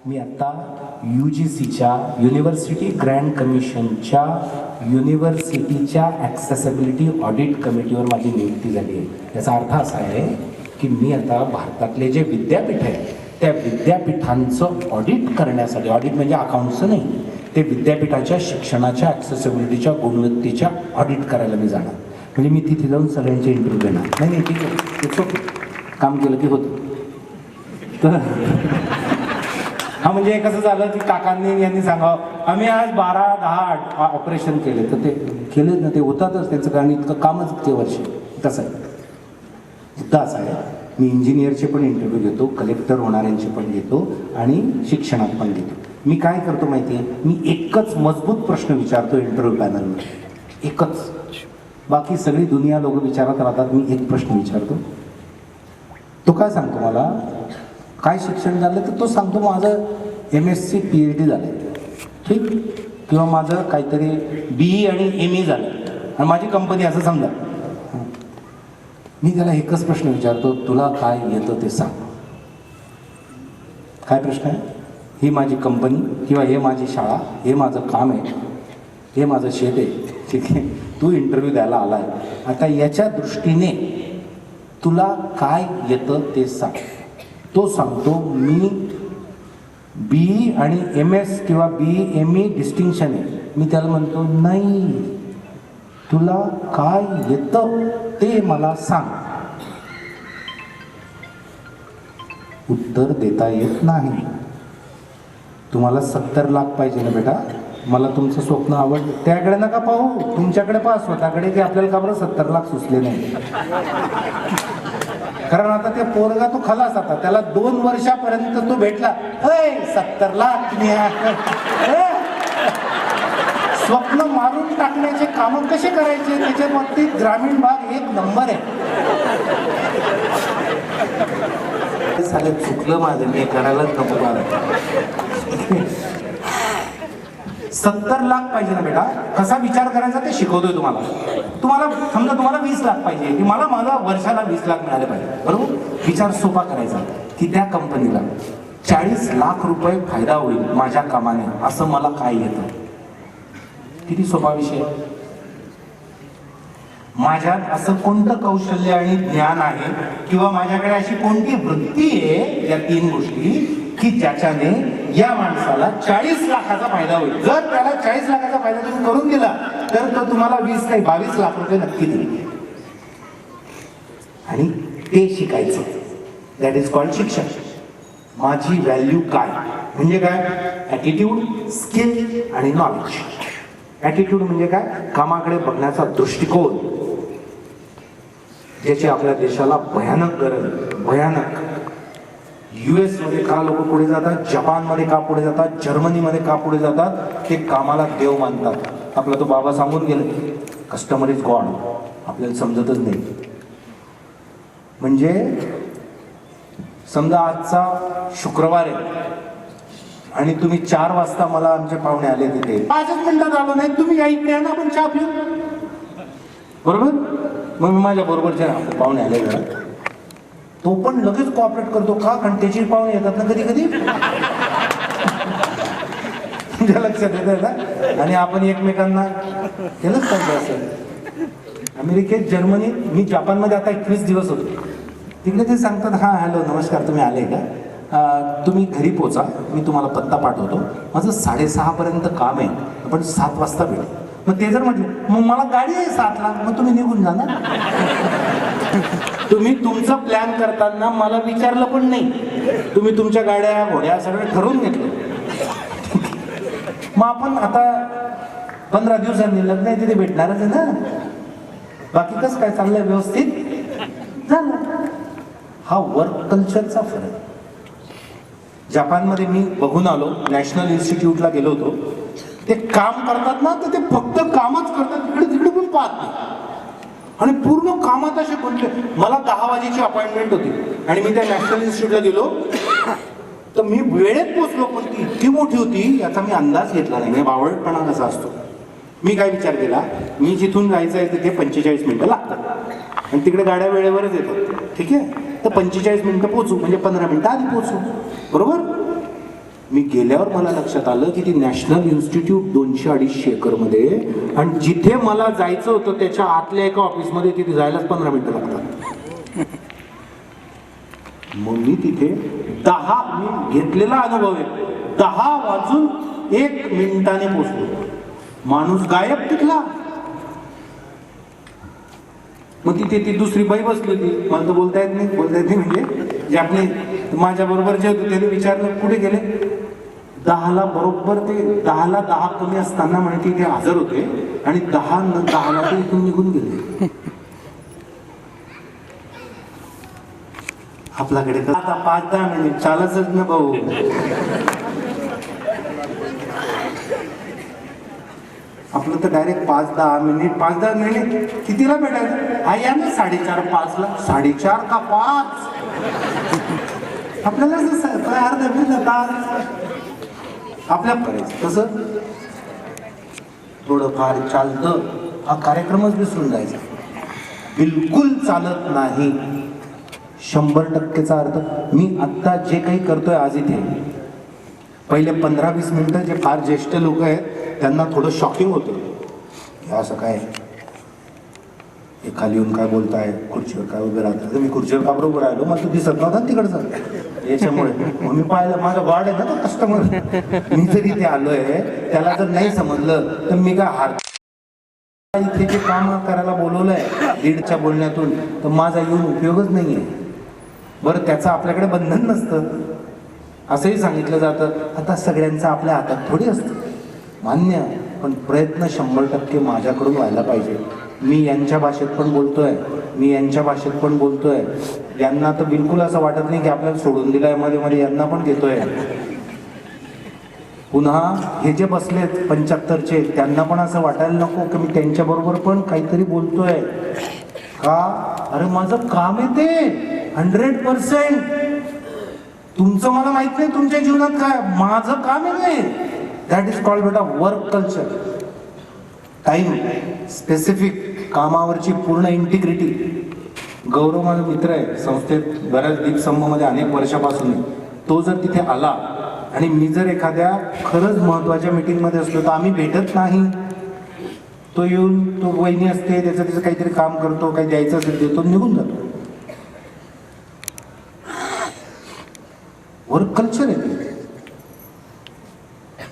मी आता UGCच्या university grand कमिशनच्या युनिव्हर्सिटीच्या accessibility audit कमिटीवर माझी नियुक्ती झाली आहे. याचा अर्थ असा आहे की मी आता भारतातले जे विद्यापीठ आहे त्या विद्यापीठांचं ऑडिट करण्यासाठी, ऑडिट म्हणजे अकाउंट्सचं नाही, ते विद्यापीठाच्या शिक्षणाच्या ॲक्सेसिबिलिटीच्या गुणवत्तेच्या ऑडिट करायला मी जाणार. म्हणजे मी तिथे जाऊन सगळ्यांचे इंटरव्ह्यू देणार. नाही ठीक आहे, इट्स ओके, काम केलं की होतं. तर हा म्हणजे कसं झालं की काकांनी यांनी सांगावं आम्ही आज 12-10 ऑपरेशन केले, तर ते केले ना, ते होतातच त्यांचं, कारण इतकं कामच ते वर्ष. कसं आहे, मुद्दा असा आहे, मी इंजिनियरचे पण इंटरव्ह्यू घेतो, कलेक्टर होणाऱ्यांचे पण घेतो आणि शिक्षणात पण घेतो. मी काय करतो माहिती आहे, मी एकच मजबूत प्रश्न विचारतो इंटरव्ह्यू पॅनलवर, एकच. बाकी सगळी दुनिया लोक विचारत राहतात, मी एक प्रश्न विचारतो. तो काय सांगतो मला काय शिक्षण झालं, तर तो सांगतो माझं MSc PhD झालं, ठीक, किंवा माझं काहीतरी BE आणि ME झालं आणि माझी कंपनी असं समजा. मी त्याला एकच प्रश्न विचारतो, तुला काय येतं ते सांग. काय प्रश्न आहे? ही माझी कंपनी किंवा हे माझी शाळा, हे माझं काम आहे, हे माझं शेत आहे, ठीक आहे, तू इंटरव्ह्यू द्यायला आला आहे, आता याच्या दृष्टीने तुला काय येतं ते सांग. तो सांगतो मी BE आणि MS किंवा BE ME डिस्टिंक्शन आहे. मी त्याला म्हणतो नाही, तुला काय येतं ते मला सांग. उत्तर देता येत नाही. तुम्हाला 70 लाख पाहिजे ना बेटा, मला तुमचं स्वप्न आवडलं, त्याकडे नका पाहू, तुमच्याकडे पहा स्वतःकडे, की आपल्याला का बरं 70 लाख सुचले नाही. कारण आता ते पोरगा तो खलास, आता त्याला 2 वर्षापर्यंत तो भेटला, 70 लाख स्वप्न मारून टाकण्याचे कामं कसे करायचे त्याच्या बाबतीत ग्रामीण भाग 1 नंबर आहे. साले चुकलं माझं, मी करायलाच नको मला. 70 लाख पाहिजे ना बेटा, कसा विचार करायचा ते शिकवतोय तुम्हाला. समजा तुम्हाला 20 लाख पाहिजे, की मला माझा वर्षाला 20 लाख मिळाले पाहिजे, बरोबर. विचार सोपा करायचा की त्या कंपनीला 40 लाख रुपये फायदा होईल माझ्या कामाने, असं मला काय येतं. किती सोपा विषय. माझ्यात असं कोणतं कौशल्य आणि ज्ञान आहे किंवा माझ्याकडे अशी कोणती वृत्ती आहे, या 3 गोष्टी, की ज्याच्याने या माणसाला 40 लाखाचा फायदा होईल. जर त्याला 40 लाखाचा फायदा तुम्ही करून दिला तर तो तुम्हाला 20 नाही 22 लाख रुपये नक्की देईल. आणि ते शिकायचं, दॅट इज कॉल्ड शिक्षण. माझी व्हॅल्यू काय म्हणजे काय, ॲटिट्यूड, स्किल आणि नॉलेज. ॲटिट्यूड म्हणजे काय, कामाकडे बघण्याचा दृष्टिकोन, ज्याची आपल्या देशाला भयानक गरज, भयानक. US मध्ये का लोक पुढे जातात, जपानमध्ये का पुढे जातात, जर्मनीमध्ये का पुढे जातात, ते कामाला देव मानतात. आपला तो बाबा सांगून गेले, कस्टमर इज गॉड. आपल्याला समजतच नाही. म्हणजे समजा आजचा शुक्रवार आहे आणि तुम्ही 4 वाजता मला आमचे पाहुणे आले, तिथे 5 मिनिटात आलो नाही, तुम्ही या इकडे ना, आपण चहा पिऊ, बरोबर. मग मी माझ्या बरोबरचे पाहुणे आले घरात, तो पण लगेच कॉपरेट करतो. का, कारण त्याची पाहुणे येतात ना कधी कधी, तुझ्या लक्षात येतं ना. आणि आपण एकमेकांना केलंच पाहिजे असं. अमेरिकेत, जर्मनीत, मी जापानमध्ये आता 21 दिवस होतो, तिकडे ते सांगतात, हां हॅलो नमस्कार, तुम्ही आले का, तुम्ही घरी पोचा, मी तुम्हाला पत्ता पाठवतो, माझं 6:30 पर्यंत काम आहे, आपण 7 वाजता भेटू. मग ते जर म्हटलं, मग मला गाडी आहे 7 ला, मग तुम्ही निघून जा ना. तुम्ही तुमचं प्लॅन करताना मला विचारलं पण नाही, तुम्ही तुमच्या गाड्या घोड्या सगळं ठरवून घेतलं. मग आपण आता 15 दिवसांनी लग्न आहे, तिथे भेटणारच आहे ना. बाकी कसं काय चाललंय, व्यवस्थित झालं. हा वर्क कल्चरचा फरक. जपानमध्ये मी बघून आलो, नॅशनल इन्स्टिट्यूटला गेलो होतो, ते काम करतात ना, तर ते फक्त कामच करतात, तिकडे तिकडे पण पाहत नाही आणि पूर्ण कामात असे गुंतले. मला 10 वाजेची अपॉइंटमेंट होती आणि मी त्या नॅशनल इन्स्टिट्यूटला गेलो, तर मी वेळेत पोचलो, पण ती इतकी मोठी होती याचा मी अंदाज घेतला नाही. म्हणजे बावळटपणा कसा असतो. मी काय विचार केला, मी जिथून जायचं आहे तिथे 45 मिनिटं लागतात आणि तिकडे गाड्या वेळेवरच येतात, ठीक आहे, तर 45 मिनिटं पोचू, म्हणजे 15 मिनिटं आधी पोचू, बरोबर. मी गेल्यावर मला लक्षात आलं की ती नॅशनल इन्स्टिट्यूट 200-250 एकरमध्ये, आणि जिथे मला जायचं होतं त्याच्या आतल्या एका ऑफिसमध्ये तिथे जायलाच 15 मिनिटं लागतात. मग मी तिथे 10 मी घेतलेला अनुभव आहे, 10 वाजून 1 मिनिटाने पोहोचलो. माणूस गायब तिथला. मग तिथे ती दुसरी बाई बसली होती, मला तर बोलता येत नाही म्हणजे जे आपले माझ्या बरोबर जे होते त्यांनी विचारलं कुठे गेले. 10ला बरोबर ते 10ला 10 कमी असताना म्हणे तिथे हजर होते आणि 10ला ते इथून निघून गेले. आपल्याकडे आता 5-10 मिनिट चालतच ना भाऊ. आपलं तर डायरेक्ट 5-10 मिनिट कितीला भेटायचं. हा या ना 4:30-5ला. 4:30 का 5? आपल्याला आपल्या करायचं कसं थोडंफार चालतं, हा कार्यक्रमच विसरून जायचा. बिलकुल चालत नाही. 100%चा अर्थ मी आत्ता जे काही करतोय आज इथे, पहिले 15-20 मिनिटं जे फार ज्येष्ठ लोक आहेत त्यांना थोडं शॉकिंग होतं. हे असं काय, हे खाली येऊन काय बोलताय, खुर्चीवर काय उभे राहतात. मी खुर्चीवर का बरोबर राहिलो, मला तू दिसत नव्हता तिकडचं याच्यामुळे. मग मी पाहिलं माझं गार्ड आहे ना तो कस्टमर, मी जरी इथे आलोय त्याला जर नाही समजलं तर मी काय हार इथे जे काम करायला बोलवलंय 1:30च्या बोलण्यातून, तर माझा येऊन उपयोगच नाहीये. बरं त्याचं आपल्याकडे बंधन नसतं असंही सांगितलं जातं. आता सगळ्यांचं आपल्या हातात थोडी असतं, मान्य, पण प्रयत्न 100% माझ्याकडून व्हायला पाहिजे. मी यांच्या भाषेत पण बोलतोय, यांना तर बिलकुल असं वाटत नाही की आपल्याला सोडून दिलंय, मध्ये यांना पण घेतोय. पुन्हा हे जे बसलेत 75चे त्यांना पण असं वाटायला नको की मी त्यांच्या बरोबर पण काहीतरी बोलतोय का. अरे माझं काम आहे ते 100%. तुमचं मला माहित नाही तुमच्या जीवनात काय, माझं काम आहे ते. दॅट इज कॉल्ड बेटा वर्क कल्चर. टाइम स्पेसिफिक, कामावरची पूर्ण इंटिग्रिटी. गौरव माझा मित्र आहे, संस्थेत बऱ्याच दीपसंभमध्ये अनेक वर्षापासून. तो जर तिथे आला आणि मी जर एखाद्या खरंच महत्वाच्या मीटिंगमध्ये असलो तर आम्ही भेटत नाही. तो येऊन, तो वहिनी असते, त्याचं काहीतरी काम करतो, काही द्यायचं असेल देतो, निघून जातो. वर्क कल्चर आहे ते.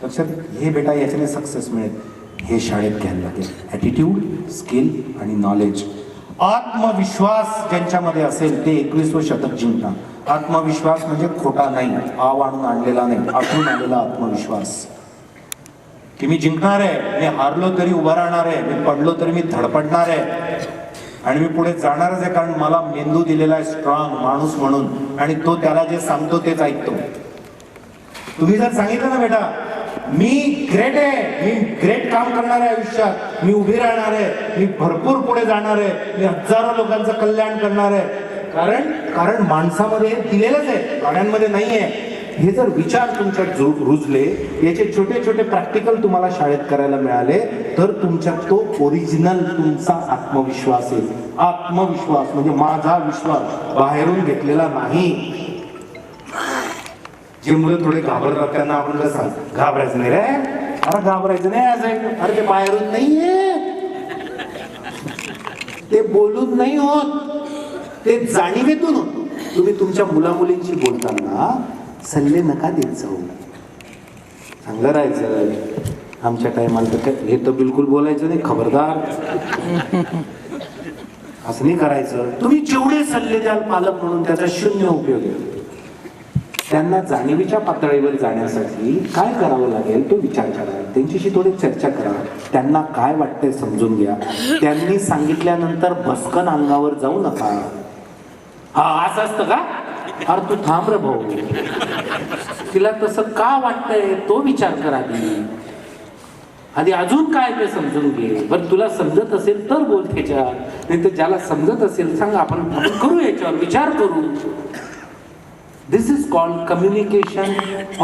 लक्षात हे बेटा, याच्याने सक्सेस मिळेल. हे शाळेत घ्यायला लागेल. ॲटिट्यूड, स्किल आणि नॉलेज. आत्मविश्वास ज्यांच्यामध्ये असेल ते 21वं शतक जिंकणार. आत्मविश्वास म्हणजे खोटा नाही, आव आणून आणलेला नाही, आतून आलेला आत्मविश्वास की मी जिंकणार आहे, मी हारलो तरी उभा राहणार आहे, मी पडलो तरी मी धडपडणार आहे आणि मी पुढे जाणारच आहे, कारण मला मेंदू दिलेला आहे स्ट्रॉंग माणूस म्हणून, आणि तो त्याला जे सांगतो तेच ऐकतो. तुम्ही जर सांगितलं ना बेटा मी ग्रेट आहे, मी ग्रेट काम करणार आहे आयुष्यात, मी उभी राहणार आहे, मी भरपूर पुढे जाणार आहे, मी हजारो लोकांचं कल्याण करणार आहे, कारण माणसामध्ये दिलेलंच आहे, प्राण्यांमध्ये नाहीये. हे जर विचार तुमच्यात रुजले, याचे छोटे छोटे प्रॅक्टिकल तुम्हाला शाळेत करायला मिळाले, तर तुमच्यात तो ओरिजिनल तुमचा आत्मविश्वास आहे. आत्मविश्वास म्हणजे माझा विश्वास, बाहेरून घेतलेला नाही. जे मुलं थोडे घाबरतात त्यांना आपण कसं घाबरायचं नाही रे, अरे घाबरायचं नाही, असं अरे ते बाहेरून नाहीये, ते बोलून नाही होत, ते जाणीवेतून होत. तुम्ही तुमच्या मुलामुलींशी बोलताना सल्ले नका देत जाऊ, चांगलं राहायचं. आमच्या टायमाला तर हे तर बिलकुल बोलायचं नाही, खबरदार असं नाही करायचं. तुम्ही जेवढे सल्ले द्याल पालक म्हणून त्याचा शून्य उपयोग आहे. त्यांना जाणीवीच्या पातळीवर जाण्यासाठी काय करावं लागेल तो विचार करा, त्यांच्याशी थोडी चर्चा करा, त्यांना काय वाटतंय समजून घ्या. त्यांनी सांगितल्यानंतर भस्कन अंगावर जाऊ नका. हा असं असतं का, अरे तू थांब रे भाऊ, तिला तसं का वाटतंय तो विचार करा आधी अजून काय ते समजून घे. बरं तुला समजत असेल तर बोल त्याच्या, नाही तर ज्याला समजत असेल सांग, आपण करू याच्यावर विचार करू. This is called communication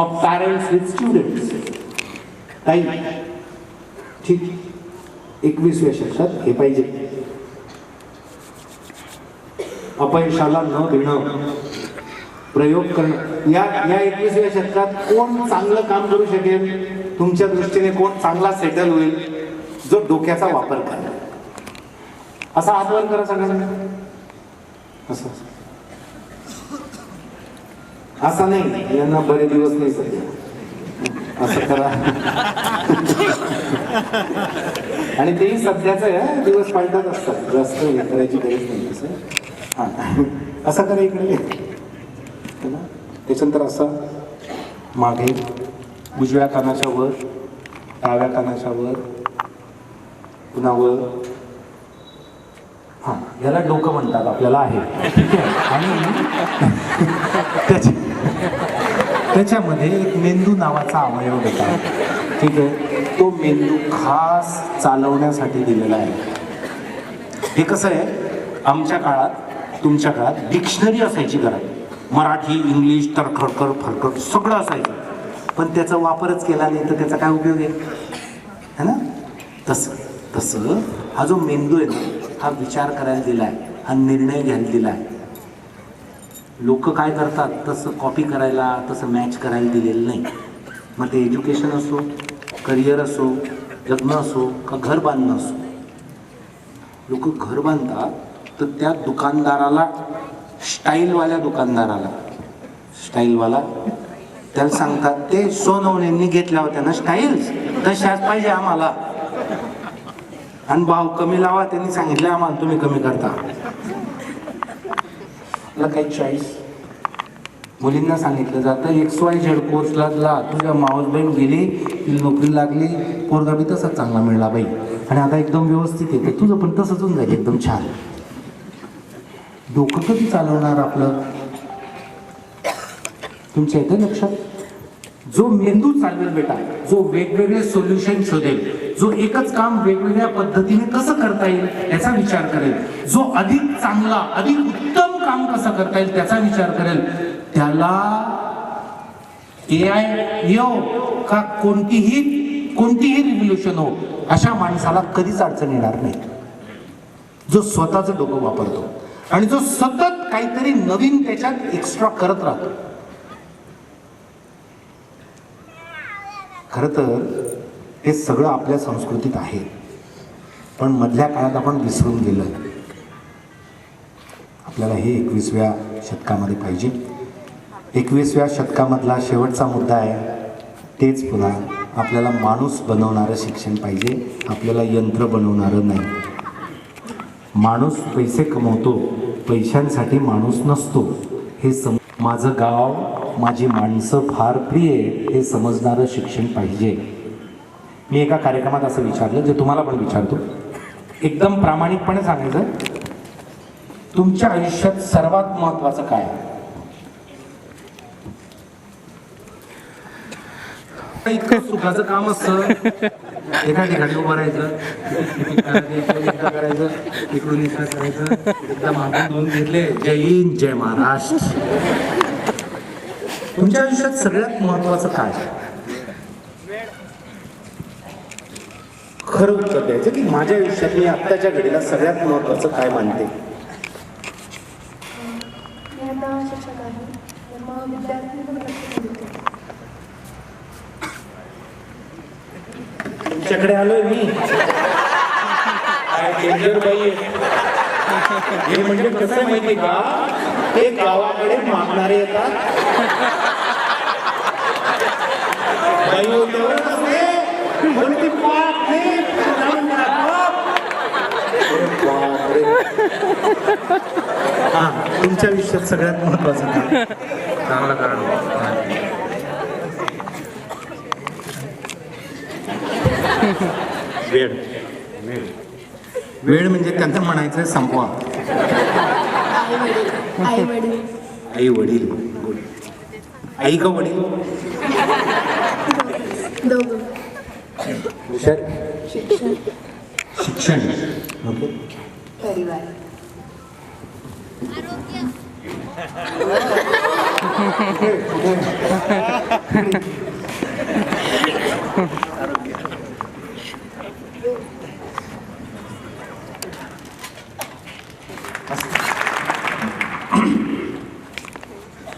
of parents with students. ताई ठीक, 21व्या शतकात हे पाहिजे. अपयशाला न देणं, प्रयोग करणं. या 21व्या शतकात कोण चांगलं काम करू शकेल तुमच्या दृष्टीने, कोण चांगला सेटल होईल, जो डोक्याचा वापर करेल, असा हात वर करा सगळ्यांना. असं असा नाही, यांना बरे दिवस नाही सध्या, असं करा. आणि तेही सध्याच आहे, दिवस पालटत असतात, जास्त हे करायची गरज नाही. असं हा असं करा इकडे. त्याच्यानंतर असा मागे, उजव्या कानाच्या वर, डाव्या कानाच्या वर, पुन्हा वर. हा, याला डोकं म्हणतात आपल्याला आहे, ठीक आहे. आणि त्याच्यामध्ये एक मेंदू नावाचा अवयव देतात, ठीक आहे. तो मेंदू खास चालवण्यासाठी दिलेला आहे. हे कसं आहे, आमच्या काळात तुमच्या काळात डिक्शनरी असायची घरात, मराठी इंग्लिश तरखडकर फरकट सगळं असायचं, पण त्याचा वापरच केला नाही तर त्याचा काय उपयोग आहे ना. तसं हा जो मेंदू आहे ना, हा विचार करायला दिला आहे, हा निर्णय घ्यायला दिला आहे. लोक काय करतात तसं कॉपी करायला, तसं मॅच करायला दिलेलं नाही. मग ते एज्युकेशन असो, करिअर असो, लग्न असो का घर बांधणं असो. लोक घर बांधतात तर त्या दुकानदाराला, स्टाईलवाल्या दुकानदाराला, स्टाईलवाला त्याला सांगतात, ते सोनवण्यांनी घेतल्या होत्या ना स्टाईल्स, तशाच पाहिजे आम्हाला, आणि भाव कमी लावा, त्यांनी सांगितलं आम्हाला, तुम्ही कमी करता. काही चॉईस. मुलींना सांगितलं जातं XYZ कोर्सला जा, तुझ्या मावस बहीण गेली, ती नोकरी लागली, पोरगा बी तसाच चांगला मिळला बाई, आणि आता एकदम व्यवस्थित आहे, तर तुझं पण तसंच होऊन जाईल एकदम छान. डोकं कधी चालवणार आपलं तुमच्या इथे लक्षात? जो मेंदू चालवेल बेटा, जो वेगवेगळे सोल्युशन शोधेल, जो एकच काम वेगवेगळ्या पद्धतीने कसं करता येईल याचा विचार करेल, जो अधिक चांगला, अधिक उत्तम काम कसं करता येईल त्याचा विचार करेल, त्याला AI येऊ का कोणतीही रिव्होल्युशन हो, अशा माणसाला कधीच अडचण येणार नाही. जो स्वतःचं डोकं वापरतो आणि जो सतत काहीतरी नवीन त्याच्यात एक्स्ट्रा करत राहतो. खरं तर हे सगळं आपल्या संस्कृतीत आहे, पण मधल्या काळात आपण विसरून गेलोय. आपल्याला हे 21व्या शतकामध्ये पाहिजे. 21व्या शतकामधला शेवटचा मुद्दा आहे तेच पुन्हा, आपल्याला माणूस बनवणारं शिक्षण पाहिजे, आपल्याला यंत्र बनवणारं नाही. माणूस पैसे कमवतो, पैशांसाठी माणूस नसतो. हे माझं गाव, माझी माणसं फार प्रिय, हे समजणारं शिक्षण पाहिजे. मी एका कार्यक्रमात असं विचारलं, जे तुम्हाला पण विचारतो, एकदम प्रामाणिकपणे सांगायचं, तुमच्या आयुष्यात सर्वात महत्वाचं काय? इतकं सुखाचं काम असतं, एका ठिकाणी उभं राहायचं, एकदा करायचं, इकडून एकदा करायचं, एकदा मागून दोन घेतले, जय हिंद जय महाराष्ट्र. तुमच्या आयुष्यात सगळ्यात महत्वाचं काय? खरं उत्तर द्यायचं की माझ्या आयुष्यात मी आत्ताच्या घडीला सगळ्यात महत्वाचं काय मानते. तुमच्याकडे आलोय मी, काय डेंजर बाई. हे म्हणजे कसं आहे माहिती का, ते गावाकडे मागणारे येतात, बाई होत्यावर नसते, पण ती पाप नाही, हा. तुमच्या आयुष्यात सगळ्यात महत्वाचं काय? चांगलं कारण वेळ. वेळ म्हणजे त्यांना म्हणायचं संपवा. आई वडील. आई का वडील? शिक्षण. ओके. परिवार.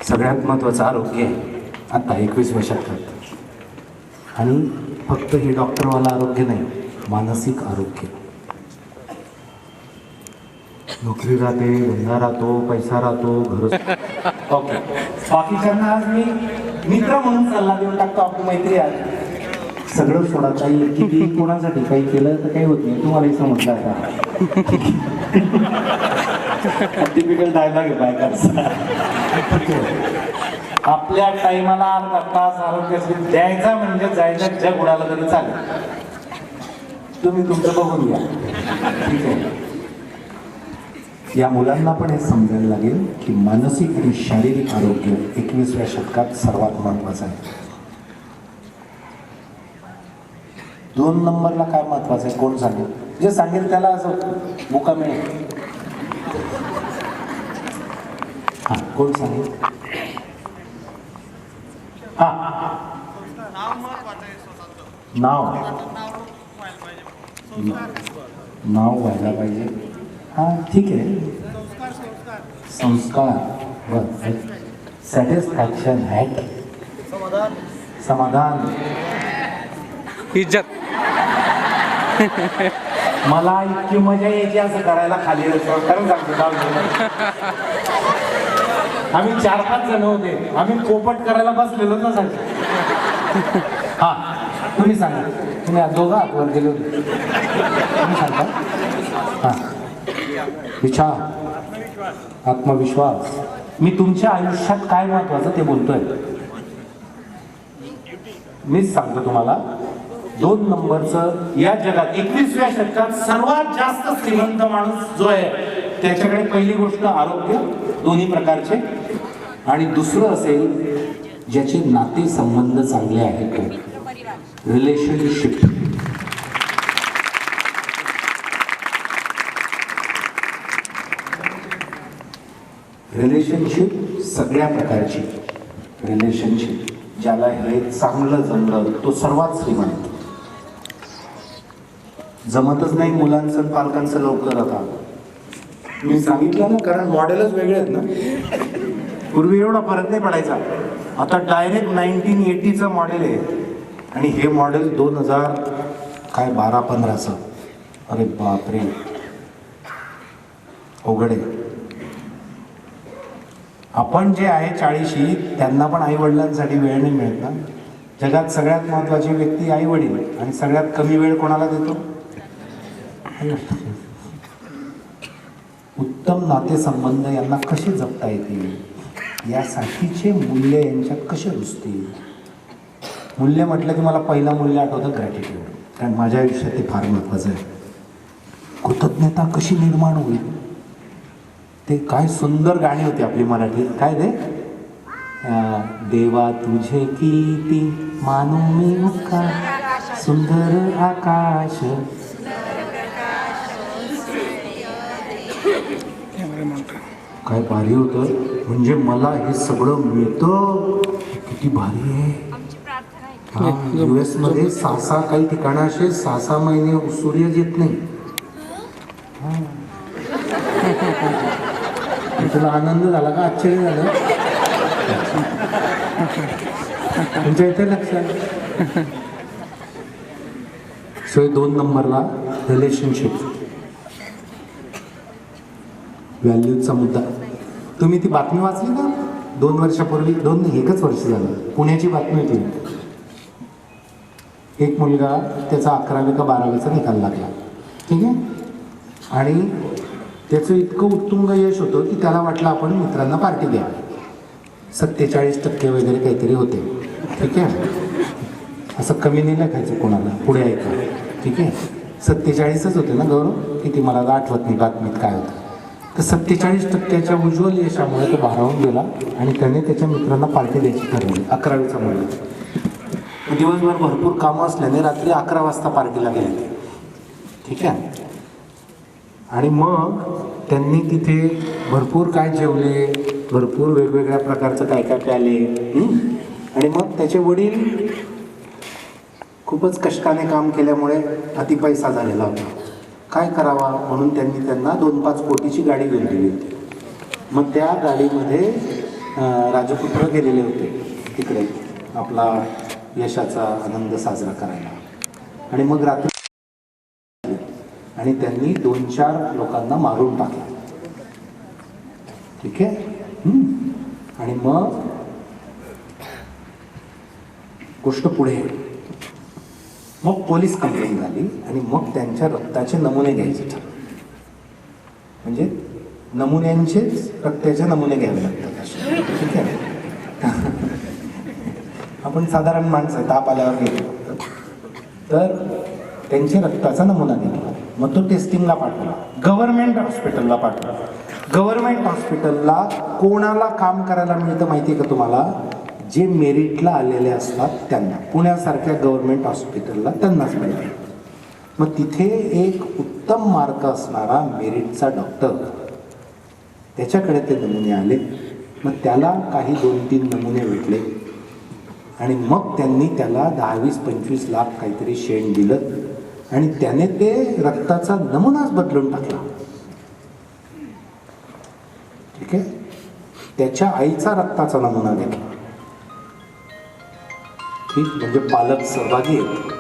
सगळ्यात सगळ्यात महत्त्वाचं आरोग्य आहे आता 21व्या शतकात. आणि फक्त हे डॉक्टरवाला आरोग्य नाही, मानसिक आरोग्य. नोकरी राहते, धंदा राहतो, पैसा राहतो, घर. ओके, बाकीच्यांना आज मी मित्र म्हणून सल्ला देऊन टाकतो, आपली मैत्री आहे. सगळं सोडा, काही किती कोणासाठी काही केलं तर काही होत नाही, तुम्हालाही समजलं आता. टिपिकल डायलॉग आहे बायकांचा. आपल्या टाइमाला अर्धा तास आरोग्यासाठी द्यायचा म्हणजे जायचं जग उडाला तरी चालेल. तुम्ही तुमचं बघून घ्या, ठीक आहे. या मुलांना पण हे समजायला लागेल की मानसिक आणि शारीरिक आरोग्य 21व्या शतकात सर्वात महत्वाचं आहे. 2 नंबरला काय महत्वाचं आहे कोण सांगेल? जे सांगेल त्याला असं मुका मिळेल. हा, कोण सांगेल? हा, नाव व्हायला पाहिजे. हा, ठीक आहे. संस्कार, बस. सॅटिस्फॅक्शन, हॅट, समाधान, इज्जत. मला इतकी मजा यायची असं करायला खाली खरं सांगतो. आम्ही 4-5 जण होते, आम्ही पोपट करायला बसलेलो ना सांगतो. हा, तुम्ही सांगा. तुम्ही दोघं आतवर गेले होते, तुम्ही सांगता. हा, विचार, आत्मविश्वास. मी तुमच्या आयुष्यात काय महत्वाचं ते बोलतोय. मीच सांगतो तुम्हाला. 2 नंबरचं या जगात 21व्या शतकात सर्वात जास्त श्रीमंत माणूस जो आहे त्याच्याकडे पहिली गोष्ट आरोग्य दोन्ही प्रकारचे, आणि दुसरं असेल ज्याचे नाते संबंध चांगले आहेत, रिलेशनशिप. रिलेशनशिप सगळ्या प्रकारची रिलेशनशिप, ज्याला हे चांगलं जमलं तो सर्वात श्रीमंत. जमतच नाही मुलांचं पालकांचं लवकर. आता मी सांगितलं ना, कारण मॉडेलच वेगळे आहेत ना. पूर्वी एवढा फरक नाही पडायचा, आता डायरेक्ट 1980चं मॉडेल आहे, आणि हे मॉडेल 2012-15चं. अरे बापरे, अवघड आहे. आपण जे आहे 40शी, त्यांना पण आई वडिलांसाठी वेळ नाही मिळत ना. जगात सगळ्यात महत्वाची व्यक्ती आई वडील, आणि सगळ्यात कमी वेळ कोणाला देतो? उत्तम नातेसंबंध यांना कसे जपता येतील, यासाठीचे मूल्य यांच्यात कसे रुजतील. मूल्य म्हटलं की मला पहिलं मूल्य आठवतं ग्रॅटिट्यूड, कारण माझ्या आयुष्यात ते फार महत्वाचं आहे. कृतज्ञता कशी निर्माण होईल, ते काय सुंदर गाणी होती आपली मराठीत. काय ते, देवा तुझे किती मानू मी मुक्का, सुंदर आकाश. काय भारी होतं. म्हणजे मला हे सगळं मिळतं, किती भारी आहे. US मध्ये 6 काही ठिकाणं असे 6 महिने सूर्य येत नाही. तुला आनंद झाला का, आश्चर्य झालं? तुमच्या इथे लक्षात. शिवाय 2 नंबरला रिलेशनशिप, व्हॅल्यूजचा मुद्दा. तुम्ही ती बातमी वाचली ना 2 वर्षापूर्वी, 1 वर्ष झालं, पुण्याची बातमी होती. एक मुलगा, त्याचा 11वी का 12वीचा निकाल लागला, ठीक आहे, आणि त्याचं इतकं उत्तुंग यश होतं की त्याला वाटलं आपण मित्रांना पार्टी द्या. 47% वगैरे काहीतरी होते, ठीक आहे. असं कमी नाही लिखायचं कोणाला, पुढे ऐका, ठीक आहे. 47च होते ना गौरव, किती मला आठवत नाही बातमीत काय होतं. तर 47%च्या उज्ज्वल यशामुळे तो भारावून गेला, आणि त्याने त्याच्या मित्रांना पार्टी द्यायची ठरवली. 11वीचा मुलगा. दिवसभर भरपूर कामं असल्याने रात्री 11 वाजता पार्टीला गेले, ठीक आहे. आणि मग त्यांनी तिथे भरपूर काय जेवले, भरपूर वेगवेगळ्या प्रकारचं काय काय प्याले. आणि मग त्याचे वडील खूपच कष्टाने काम केल्यामुळे अति पैसा झालेला होता. काय करावा म्हणून त्यांनी त्यांना 2-5 कोटीची गाडी घेऊन दिली होती. मग त्या गाडीमध्ये राजपुत्र गेलेले होते तिकडे आपला यशाचा आनंद साजरा करायला. आणि मग रात्री आणि त्यांनी 2-4 लोकांना मारून टाकला. ठीक आहे. आणि मग गोष्ट पुढे, मग पोलीस कंप्लेंट झाली आणि मग त्यांच्या रक्ताचे नमुने घ्यायचे ठरले. म्हणजे नमुन्यांचेच रक्ताचे नमुने घ्यावे लागतात असे. ठीक आहे. आपण साधारण माणसं ताप आल्यावर घेतो, तर त्यांचे रक्ताचा नमुना घेतला. मग तो टेस्टिंगला पाठवला, गव्हर्नमेंट हॉस्पिटलला पाठवला. गव्हर्नमेंट हॉस्पिटलला कोणाला काम करायला मिळतं माहिती आहे का तुम्हाला? जे मेरिटला आलेले असतात त्यांना. पुण्यासारख्या गव्हर्नमेंट हॉस्पिटलला त्यांनाच मिळतं. मग तिथे एक उत्तम मार्क असणारा मेरिटचा डॉक्टर, त्याच्याकडे ते नमुने आले. मग त्याला काही 2-3 नमुने भेटले आणि मग त्यांनी त्याला 10-20-25 लाख काहीतरी शेण दिलं आणि त्याने ते रक्ताचा नमुनाच बदलून टाकला. ठीक आहे. त्याच्या आईचा रक्ताचा नमुना घेतला. ठीक, म्हणजे पालक सहभागी आहेत.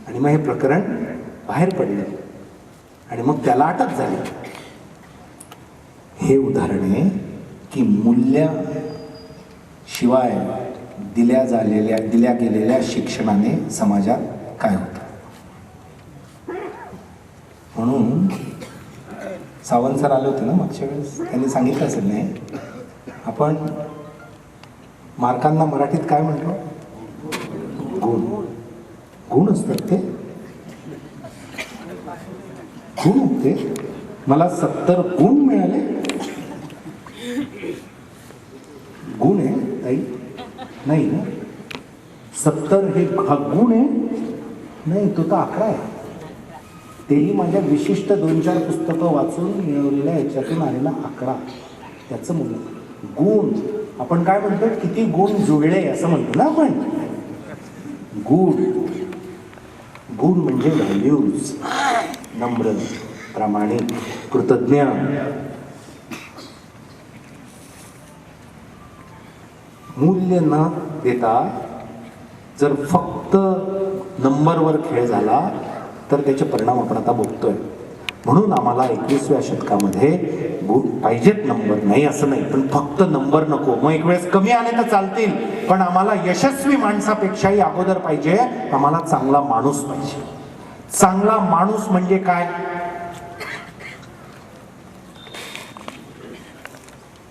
आणि मग हे प्रकरण बाहेर पडलं आणि मग त्याला अटक झाली. हे उदाहरण आहे की मूल्याशिवाय दिल्या गेलेल्या शिक्षणाने समाजात काय होतं. म्हणून सावंत सर आले होते ना मागच्या वेळेस, त्यांनी सांगितलं असेल नाही, आपण मार्कांना मराठीत काय म्हणतो? गुण. गुण असतात ते, गुण होते. मला 70 गुण मिळाले. गुण आहे ताई? नाही ना, 70 हे हा गुण आहे? नाही, तो तर आकडा आहे. तेही माझ्या विशिष्ट 2-4 पुस्तकं वाचून मिळवलेल्या याच्यातून आलेला आकडा, त्याचं मूल्य. गुण आपण काय म्हणतो? किती गुण जुळले असं म्हणतो ना आपण. गुण, गुण म्हणजे व्हॅल्यूज. नम्र, प्रामाणिक, कृतज्ञ. मूल्य न देता जर फक्त नंबरवर खेळ झाला तर त्याचे परिणाम आपण आता बघतोय. म्हणून आम्हाला 21व्या शतकामध्ये गुण पाहिजेत, नंबर नाही असं नाही, पण फक्त नंबर नको. मग एक वेळेस कमी आले तर चालतील, पण आम्हाला यशस्वी माणसापेक्षाही अगोदर पाहिजे आम्हाला चांगला माणूस पाहिजे. चांगला माणूस म्हणजे काय?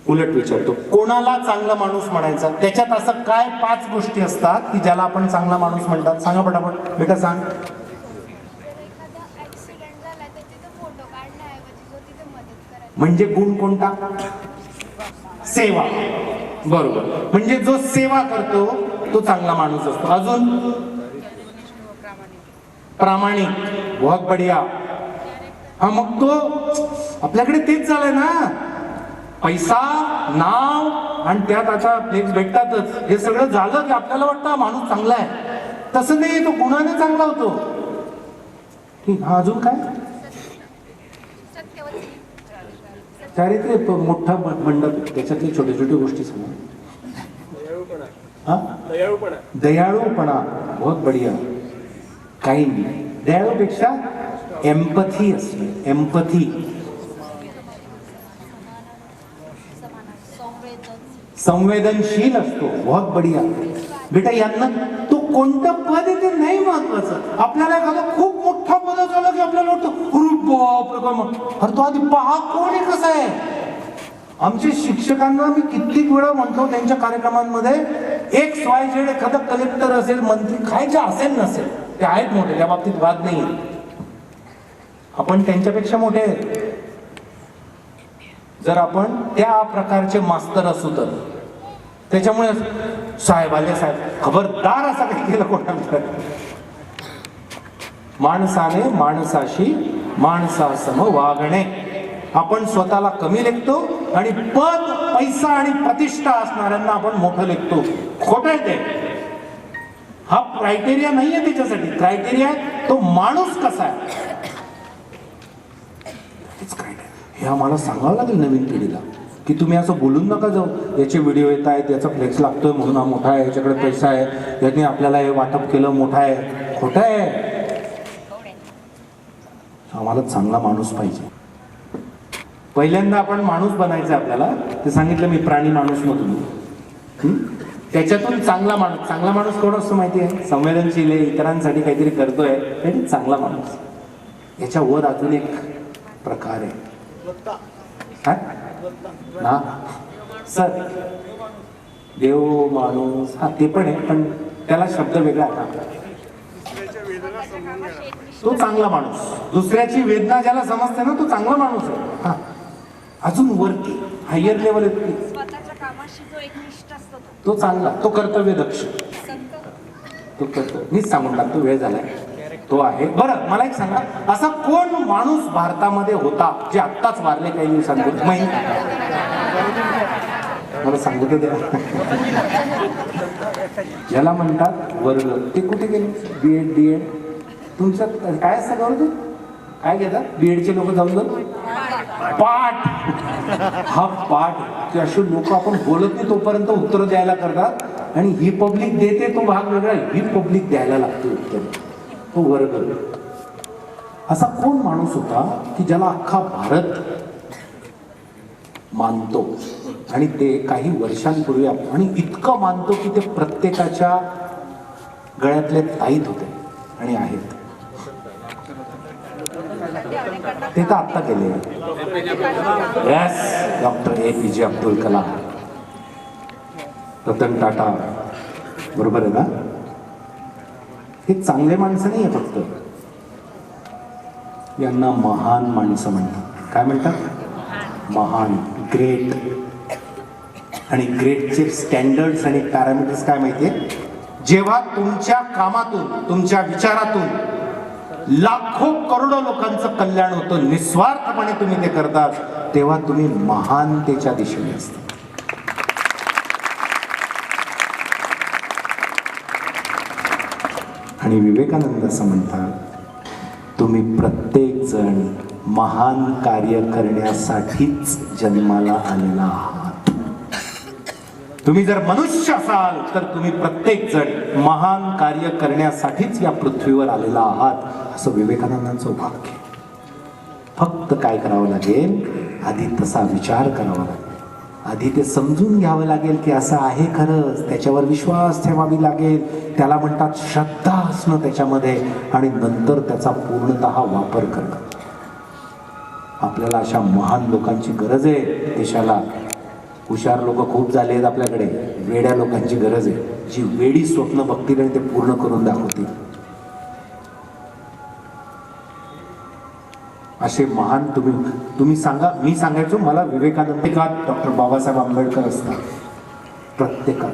उलट विचारतो, कोणाला चांगला माणूस म्हणायचा? त्याच्यात असं काय 5 गोष्टी असतात की ज्याला आपण चांगला माणूस म्हणतात? सांगा पटापट बेटा, सांग. म्हणजे गुण कोणता? सेवा. बरोबर. म्हणजे जो सेवा करतो तो चांगला माणूस असतो. अजून प्रामाणिक. बहुत बढिया. हा, मग तो आपल्याकडे तेच झालंय ना, पैसा, नाव आणि त्यात आता फ्लेक्स भेटतातच. हे सगळं झालं की आपल्याला वाटतं माणूस चांगला आहे. तसं नाही, तो गुणाने चांगला होतो. ठीक. हा, अजून काय? चारित्र्य, मोठा मंडप, त्याच्यातली छोटी छोटी गोष्टी सांगा. हा, दयाळूपणा. बहुत बढिया. काही दयाळूपेक्षा एम्पथी असते. एम्पथी, संवेदनशील असतो. बहुत बढिया बेटा. यांना तो कोणतं पद आहे ते नाही महत्वाचं. आपल्याला एखादं खूप मोठा पद झालं की आपल्याला वाटतं अरे बाप, अरे तो आधी पहा कोण आहे, कसा आहे. आमच्या शिक्षकांना मी कित्येक वेळा म्हणतो त्यांच्या कार्यक्रमांमध्ये, XYZ एखादा कलेक्टर असेल, मंत्री, काय जे असेल नसेल, ते आहेत मोठे, त्या बाबतीत वाद नाही. आपण त्यांच्यापेक्षा मोठे आहेत. जर आपण त्या प्रकारचे मास्तर असू तर. त्याच्यामुळे साहेब आले, साहेब खबरदार असं काही केलं कोणाला. माणसाने माणसाशी माणसासम वागणे. आपण स्वतःला कमी लेखतो आणि पद, पैसा आणि प्रतिष्ठा असणाऱ्यांना आपण मोठं लेखतो. खोटं आहे ते. हा क्रायटेरिया नाहीये त्याच्यासाठी. क्रायटेरिया तो माणूस कसा आहे हे आम्हाला सांगावं लागेल नवीन पिढीला. की तुम्ही असं बोलून नका जाऊ याचे व्हिडिओ येत आहेत, याचा फ्लेक्स लागतोय म्हणून हा मोठा आहे, याच्याकडे पैसा आहे, याने आपल्याला हे वाटप केलं, मोठा आहे. खोटं आहे. आम्हाला चांगला माणूस पाहिजे. पहिल्यांदा आपण माणूस बनायचं आपल्याला. ते सांगितलं मी प्राणी माणूस मधून. त्याच्यातून चांगला माणूस कोण असतो माहिती आहे? संवेदनशील आहे, इतरांसाठी काहीतरी करतोय, आणि चांगला माणूस. याच्या वर अजून एक प्रकार आहे. हा? ना सर, देव माणूस, हा ते पण आहे, पण त्याला शब्द वेगळा आहे. तो चांगला माणूस. दुसऱ्याची वेदना ज्याला समजते ना, तो चांगला माणूस आहे. हा, अजून वरती हायर लेवल येते, स्वतःच्या कामाशी जो एकनिष्ठ असतो तो चांगला, तो कर्तव्य दक्ष, तो कर्तव्य. मीच सांगून टाकतो, वेळ झालाय. तो आहे. बरं, मला एक सांगा, असा कोण माणूस भारतामध्ये होता जे आत्ताच वारले काही दिवसांपूर्वी? मला सांगू तर द्या. ज्याला म्हणतात वर्ग, ते कुठे गेले? बीएड डीएड तुमचं काय असतं गौरव? काय घेतात बीएडचे लोक? जाऊन पाठ. हा पाठ, की अशी लोक आपण बोलत नाही तोपर्यंत उत्तर द्यायला करतात, आणि ही पब्लिक देते तो भाग वेगळा, ही पब्लिक द्यायला लागते उत्तर. तो वर्ग. असा कोण माणूस होता की ज्याला अख्खा भारत मानतो, आणि ते काही वर्षांपूर्वी, आणि इतकं मानतो की ते प्रत्येकाच्या गळ्यातले ताईत होते आणि आहेत. ते तर आत्ता केले. Yes, doctor APJ Abdul Kalam, Ratan Tata, बरोबर आहे ना? हे चांगले माणसं नाही आहे फक्त, यांना महान माणसं म्हणतात. काय म्हणतात? महान, ग्रेट. आणि ग्रेटचे स्टँडर्ड्स आणि पॅरामीटर्स काय माहितीये? जेव्हा तुमच्या कामातून, तुमच्या विचारातून लाखो करोडो लोकांचं कल्याण होतं, निस्वार्थपणे तुम्ही ते करतात, तेव्हा तुम्ही महानतेच्या दिशेने असता. आणि विवेकानंद असं म्हणतात, तुम्ही प्रत्येक जण महान कार्य करण्यासाठीच जन्माला आलेला आहात. तुम्ही जर मनुष्य असाल तर तुम्ही प्रत्येक जण महान कार्य करण्यासाठीच या पृथ्वीवर आलेला आहात, असं विवेकानंदांचं वाक्य. फक्त काय करावं लागेल? आधी तसा विचार करावा लागेल, आधी ते समजून घ्यावं लागेल की असं आहे खरंच, त्याच्यावर विश्वास ठेवावी लागेल, त्याला म्हणतात श्रद्धा असणं त्याच्यामध्ये, आणि नंतर त्याचा पूर्णतः वापर करणं. आपल्याला अशा महान लोकांची गरज आहे देशाला. हुशार लोक खूप झाले आहेत आपल्याकडे, वेड्या लोकांची गरज आहे, जी वेडी स्वप्न बघतील आणि ते पूर्ण करून दाखवतील. असे महान तुम्ही सांगा. मी सांगायचो मला विवेकानंद का डॉक्टर बाबासाहेब आंबेडकर असतात प्रत्येकात.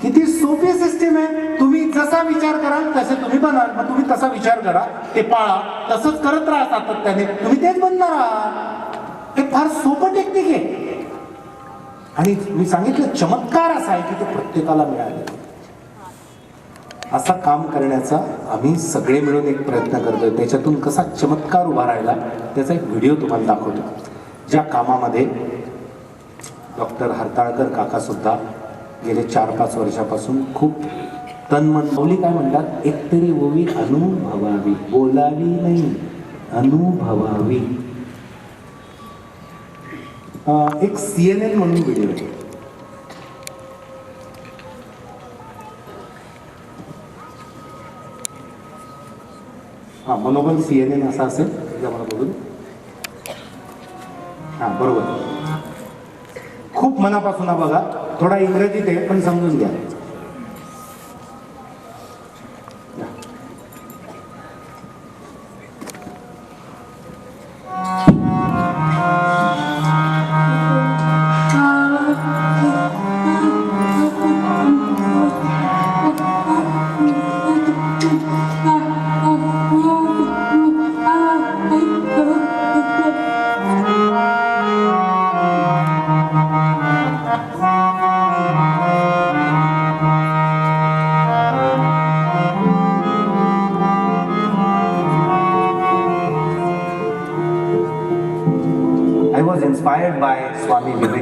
किती सोपी सिस्टीम आहे. तुम्ही जसा विचार कराल तसे तुम्ही बनाल. मग तुम्ही तसा विचार करा, ते पाळा, तसंच करत राहा सातत्याने, तुम्ही तेच बनणार आहात. हे फार सोपं टेक्निक आहे. आणि मी सांगितलं चमत्कार असा आहे की ते प्रत्येकाला मिळाले. असं काम करण्याचा आम्ही सगळे मिळून एक प्रयत्न करतोय. त्याच्यातून कसा चमत्कार उभा राहिला त्याचा एक व्हिडिओ तुम्हाला दाखवतो, ज्या कामामध्ये डॉक्टर हरताळकर काका सुद्धा गेले 4-5 वर्षापासून खूप तनमन. मौली काय म्हणतात? एकतरी ओवी अनुभवावी, बोलावी नाही, अनुभवावी. एक CNN म्हणून व्हिडिओ आहे. हा, मनोबल CNN असा असेल मला बघून. हा, बरोबर. खूप मनापासून बघा, थोडा इंग्रजीत आहे पण समजून घ्या.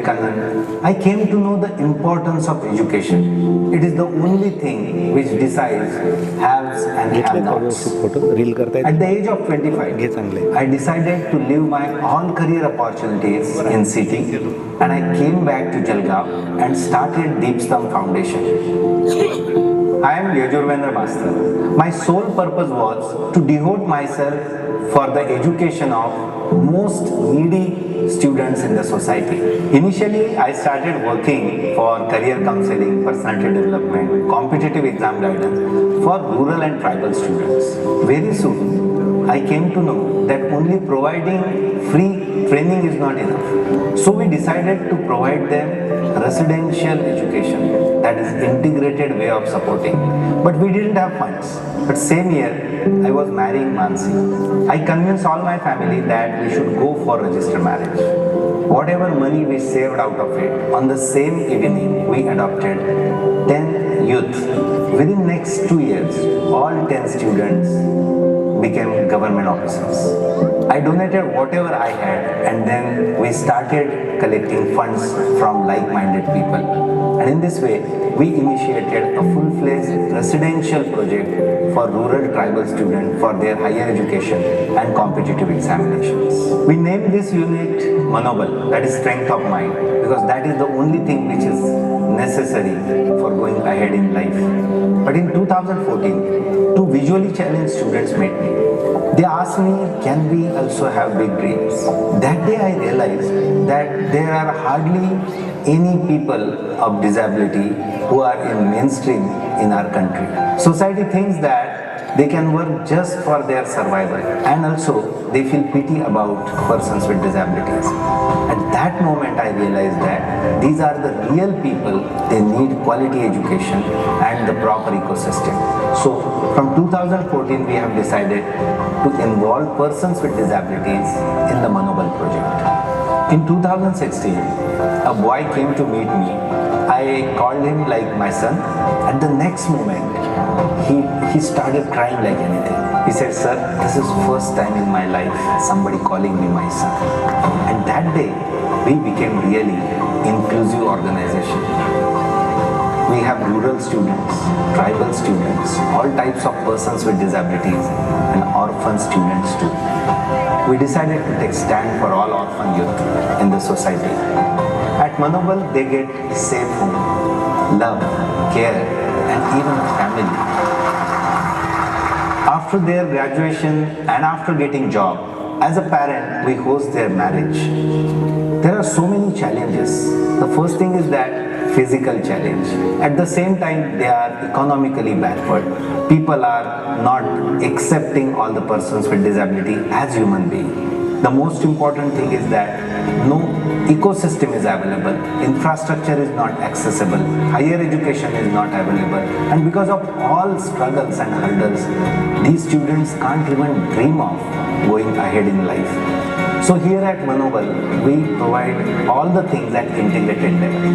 Vivekananda, I came to know the importance of education. It is the only thing which decides haves and have-nots. Photo reel करतायत At the age of 25, I decided to leave my all career opportunities in city and I came back to Jalgaon and started Deepstam Foundation. I am Yajurvendra Master. My sole purpose was to devote myself for the education of most needy students in the society. Initially, I started working for career counseling, personality development, competitive exam guidance for rural and tribal students. Very soon, I came to know that only providing free training is not enough. So we decided to provide them residential education, that is integrated way of supporting. But we didn't have funds. But same year, I was marrying Mansi. I convinced all my family that we should go for registered marriage. Whatever money we saved out of it, on the same evening, we adopted 10 youth. Within next 2 years, all 10 students became government officers. I donated whatever I had and then we started collecting funds from like-minded people. And in this way, we initiated a full-fledged residential project for rural tribal students for their higher education and competitive examinations. We named this unit Manobal, that is strength of mind, because that is the only thing which is necessary for going ahead in life. But in 2014, two visually challenged students met me. They asked me, can we also have big dreams? That day I realized that there are hardly any people of disability who are in mainstream in our country. Society thinks that they can work just for their survival and also they feel pity about persons with disabilities. At that moment I realized that these are the real people, they need quality education and the proper ecosystem. So from 2014 we have decided to involve persons with disabilities in the Manobal project. In 2016, a boy came to meet me. I called him like my son. At the next moment, he started crying like anything. He said, sir, this is first time in my life somebody calling me my son. And that day, we became really inclusive organization. We have rural students, tribal students, all types of persons with disabilities and orphan students too. We decided to take stand for all orphan youth in the society. At Manobal, they get safe home, love, care, and even family. After their graduation and after getting job, as a parent, we host their marriage. There are so many challenges. The first thing is that physical challenge. At the same time, they are economically backward. People are not accepting all the persons with disability as human beings. The most important thing is that no ecosystem is available, infrastructure is not accessible, higher education is not available, and because of all struggles and hurdles, these students can't even dream of going ahead in life. So here at Manobal, we provide all the things at integrated level.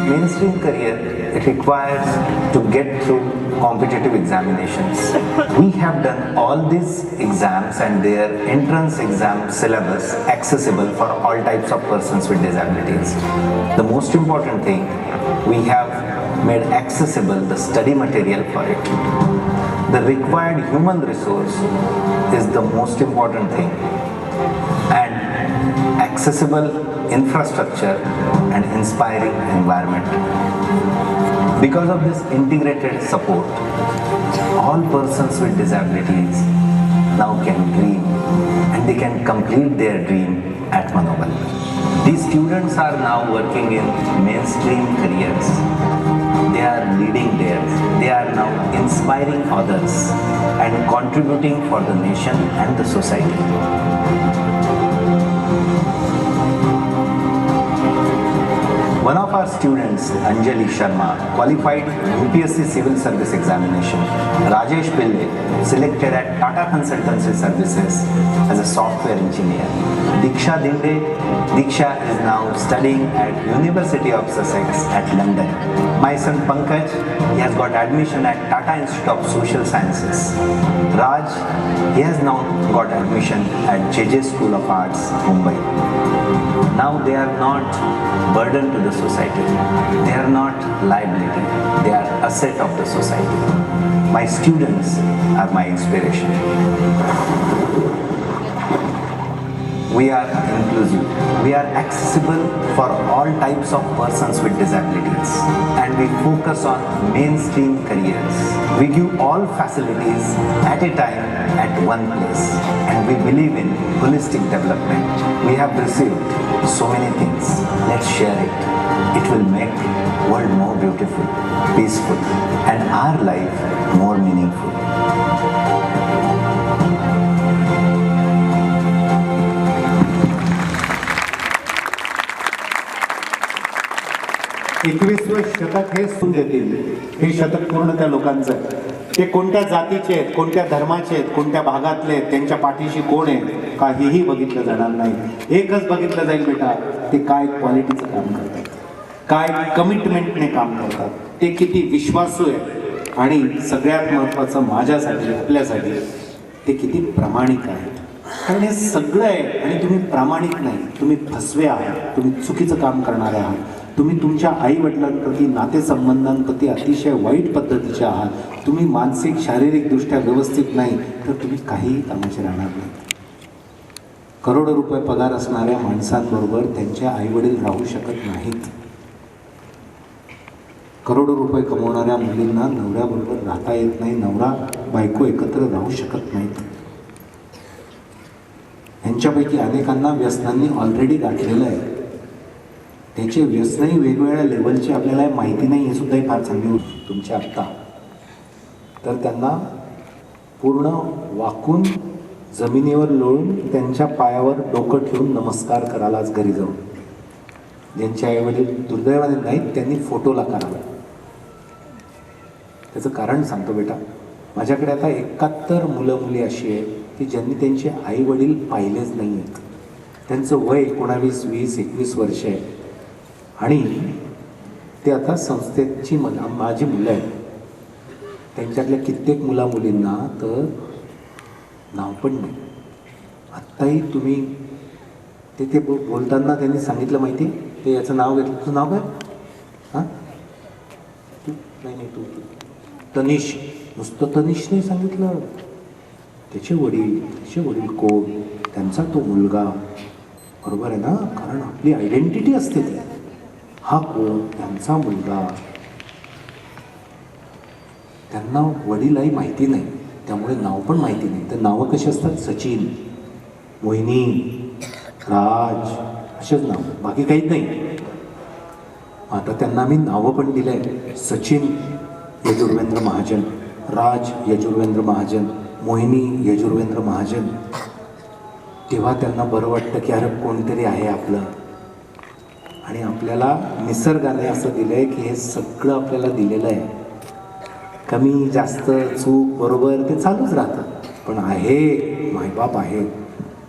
Mainstream career, it requires to get through competitive examinations. We have done all these exams and their entrance exam syllabus accessible for all types of persons with disabilities. The most important thing, we have made accessible the study material for it. The required human resource is the most important thing, and accessible infrastructure and inspiring environment. Because of this integrated support, all persons with disabilities now can dream and they can complete their dream at Manobal. These students are now working in mainstream careers. They are leading theirs. They are now inspiring others and contributing for the nation and the society. One of our students, Anjali Sharma, qualified UPSC Civil Service Examination. Rajesh Pillai selected at Tata Consultancy Services as a software engineer. Diksha Dinde, Diksha is now studying at University of Sussex at London. My son Pankaj, he has got admission at Tata Institute of Social Sciences. Raj, he has now got admission at JJ School of Arts, Mumbai. Now they are not burden to the society. They are not liability. They are asset of the society. My students are my inspiration. We are inclusive. We are accessible for all types of persons with disabilities, and we focus on mainstream careers. We give all facilities at a time at one place, and we believe in holistic development. We have received so many things. Let's share it. It will make world more beautiful, peaceful, and our life more meaningful. एकविसवं शतक हे सून देतील. हे शतक पूर्ण त्या लोकांचं आहे. ते कोणत्या जातीचे आहेत, कोणत्या धर्माचे आहेत, कोणत्या भागातले आहेत, त्यांच्या पाठीशी कोण आहे, काहीही बघितलं जाणार नाही. एकच बघितलं जाईल बेटा, ते काय क्वालिटीचं काम करतात, काय कमिटमेंटने काम करतात, ते किती विश्वासू आहे, आणि सगळ्यात महत्त्वाचं माझ्यासाठी, आपल्यासाठी, ते किती प्रामाणिक आहेत. कारण हे सगळं आहे आणि तुम्ही प्रामाणिक नाही, तुम्ही फसवे आहात, तुम्ही चुकीचं काम करणारे आहात, तुम्ही तुमच्या आई वडिलांप्रती, नातेसंबंधांप्रती अतिशय वाईट पद्धतीचे आहात, तुम्ही मानसिक शारीरिकदृष्ट्या व्यवस्थित नाही, तर तुम्ही काहीही कामाचे राहणार नाही. करोडो रुपये पगार असणाऱ्या माणसांबरोबर त्यांचे आईवडील राहू शकत नाहीत. करोडो रुपये कमवणाऱ्या मुलींना नवऱ्याबरोबर राहता येत नाही, नवरा बायको एकत्र राहू शकत नाहीत. यांच्यापैकी अनेकांना व्यसनांनी ऑलरेडी गाठलेलं आहे. त्याचे व्यसनही वेगवेगळ्या लेवलची आपल्याला माहिती नाही, हे सुद्धा फार चांगली होती तुमची आत्ता. तर त्यांना पूर्ण वाकून जमिनीवर लोळून त्यांच्या पायावर डोकं ठेवून नमस्कार करायलाच घरी जाऊन. ज्यांचे आईवडील दुर्दैवाने नाहीत त्यांनी फोटोला करावं. त्याचं कारण सांगतो बेटा. माझ्याकडे आता 71 मुलं मुली अशी आहेत की ज्यांनी त्यांचे आई वडील पाहिलेच नाही आहेत. त्यांचं वय 19, 20, 21 वर्ष आहे, आणि ते आता संस्थेची माझी मुलं आहेत. त्यांच्यातल्या कित्येक मुलींना तर नाव पण नाही. आत्ताही तुम्ही ते बोलताना त्यांनी सांगितलं माहिती, ते याचं नाव घेतलं. तुझं नाव काय? हां, तू नाही तू तनिष. नुसतं तनिष नाही सांगितलं, त्याचे वडील कोण, त्यांचा तो मुलगा. बरोबर आहे ना? कारण आपली आयडेंटिटी असते ती. हा कोण, त्यांचा मुलगा. त्यांना वडीलही माहिती नाही, त्यामुळे नाव पण माहिती नाही. तर नावं कशी असतात? सचिन, मोहिनी, राज, असेच नाव, बाकी काहीच नाही. आता त्यांना मी नावं पण दिलं आहे. सचिन यजुर्वेंद्र महाजन, राज यजुर्वेंद्र महाजन, मोहिनी यजुर्वेंद्र महाजन. तेव्हा त्यांना बरं वाटतं की अरे कोणतरी आहे आपलं. आणि आपल्याला निसर्गाने असं दिलं आहे की हे सगळं आपल्याला दिलेलं आहे. कमी जास्त चूक बरोबर ते चालूच राहतं, पण आहे मायबाप आहे.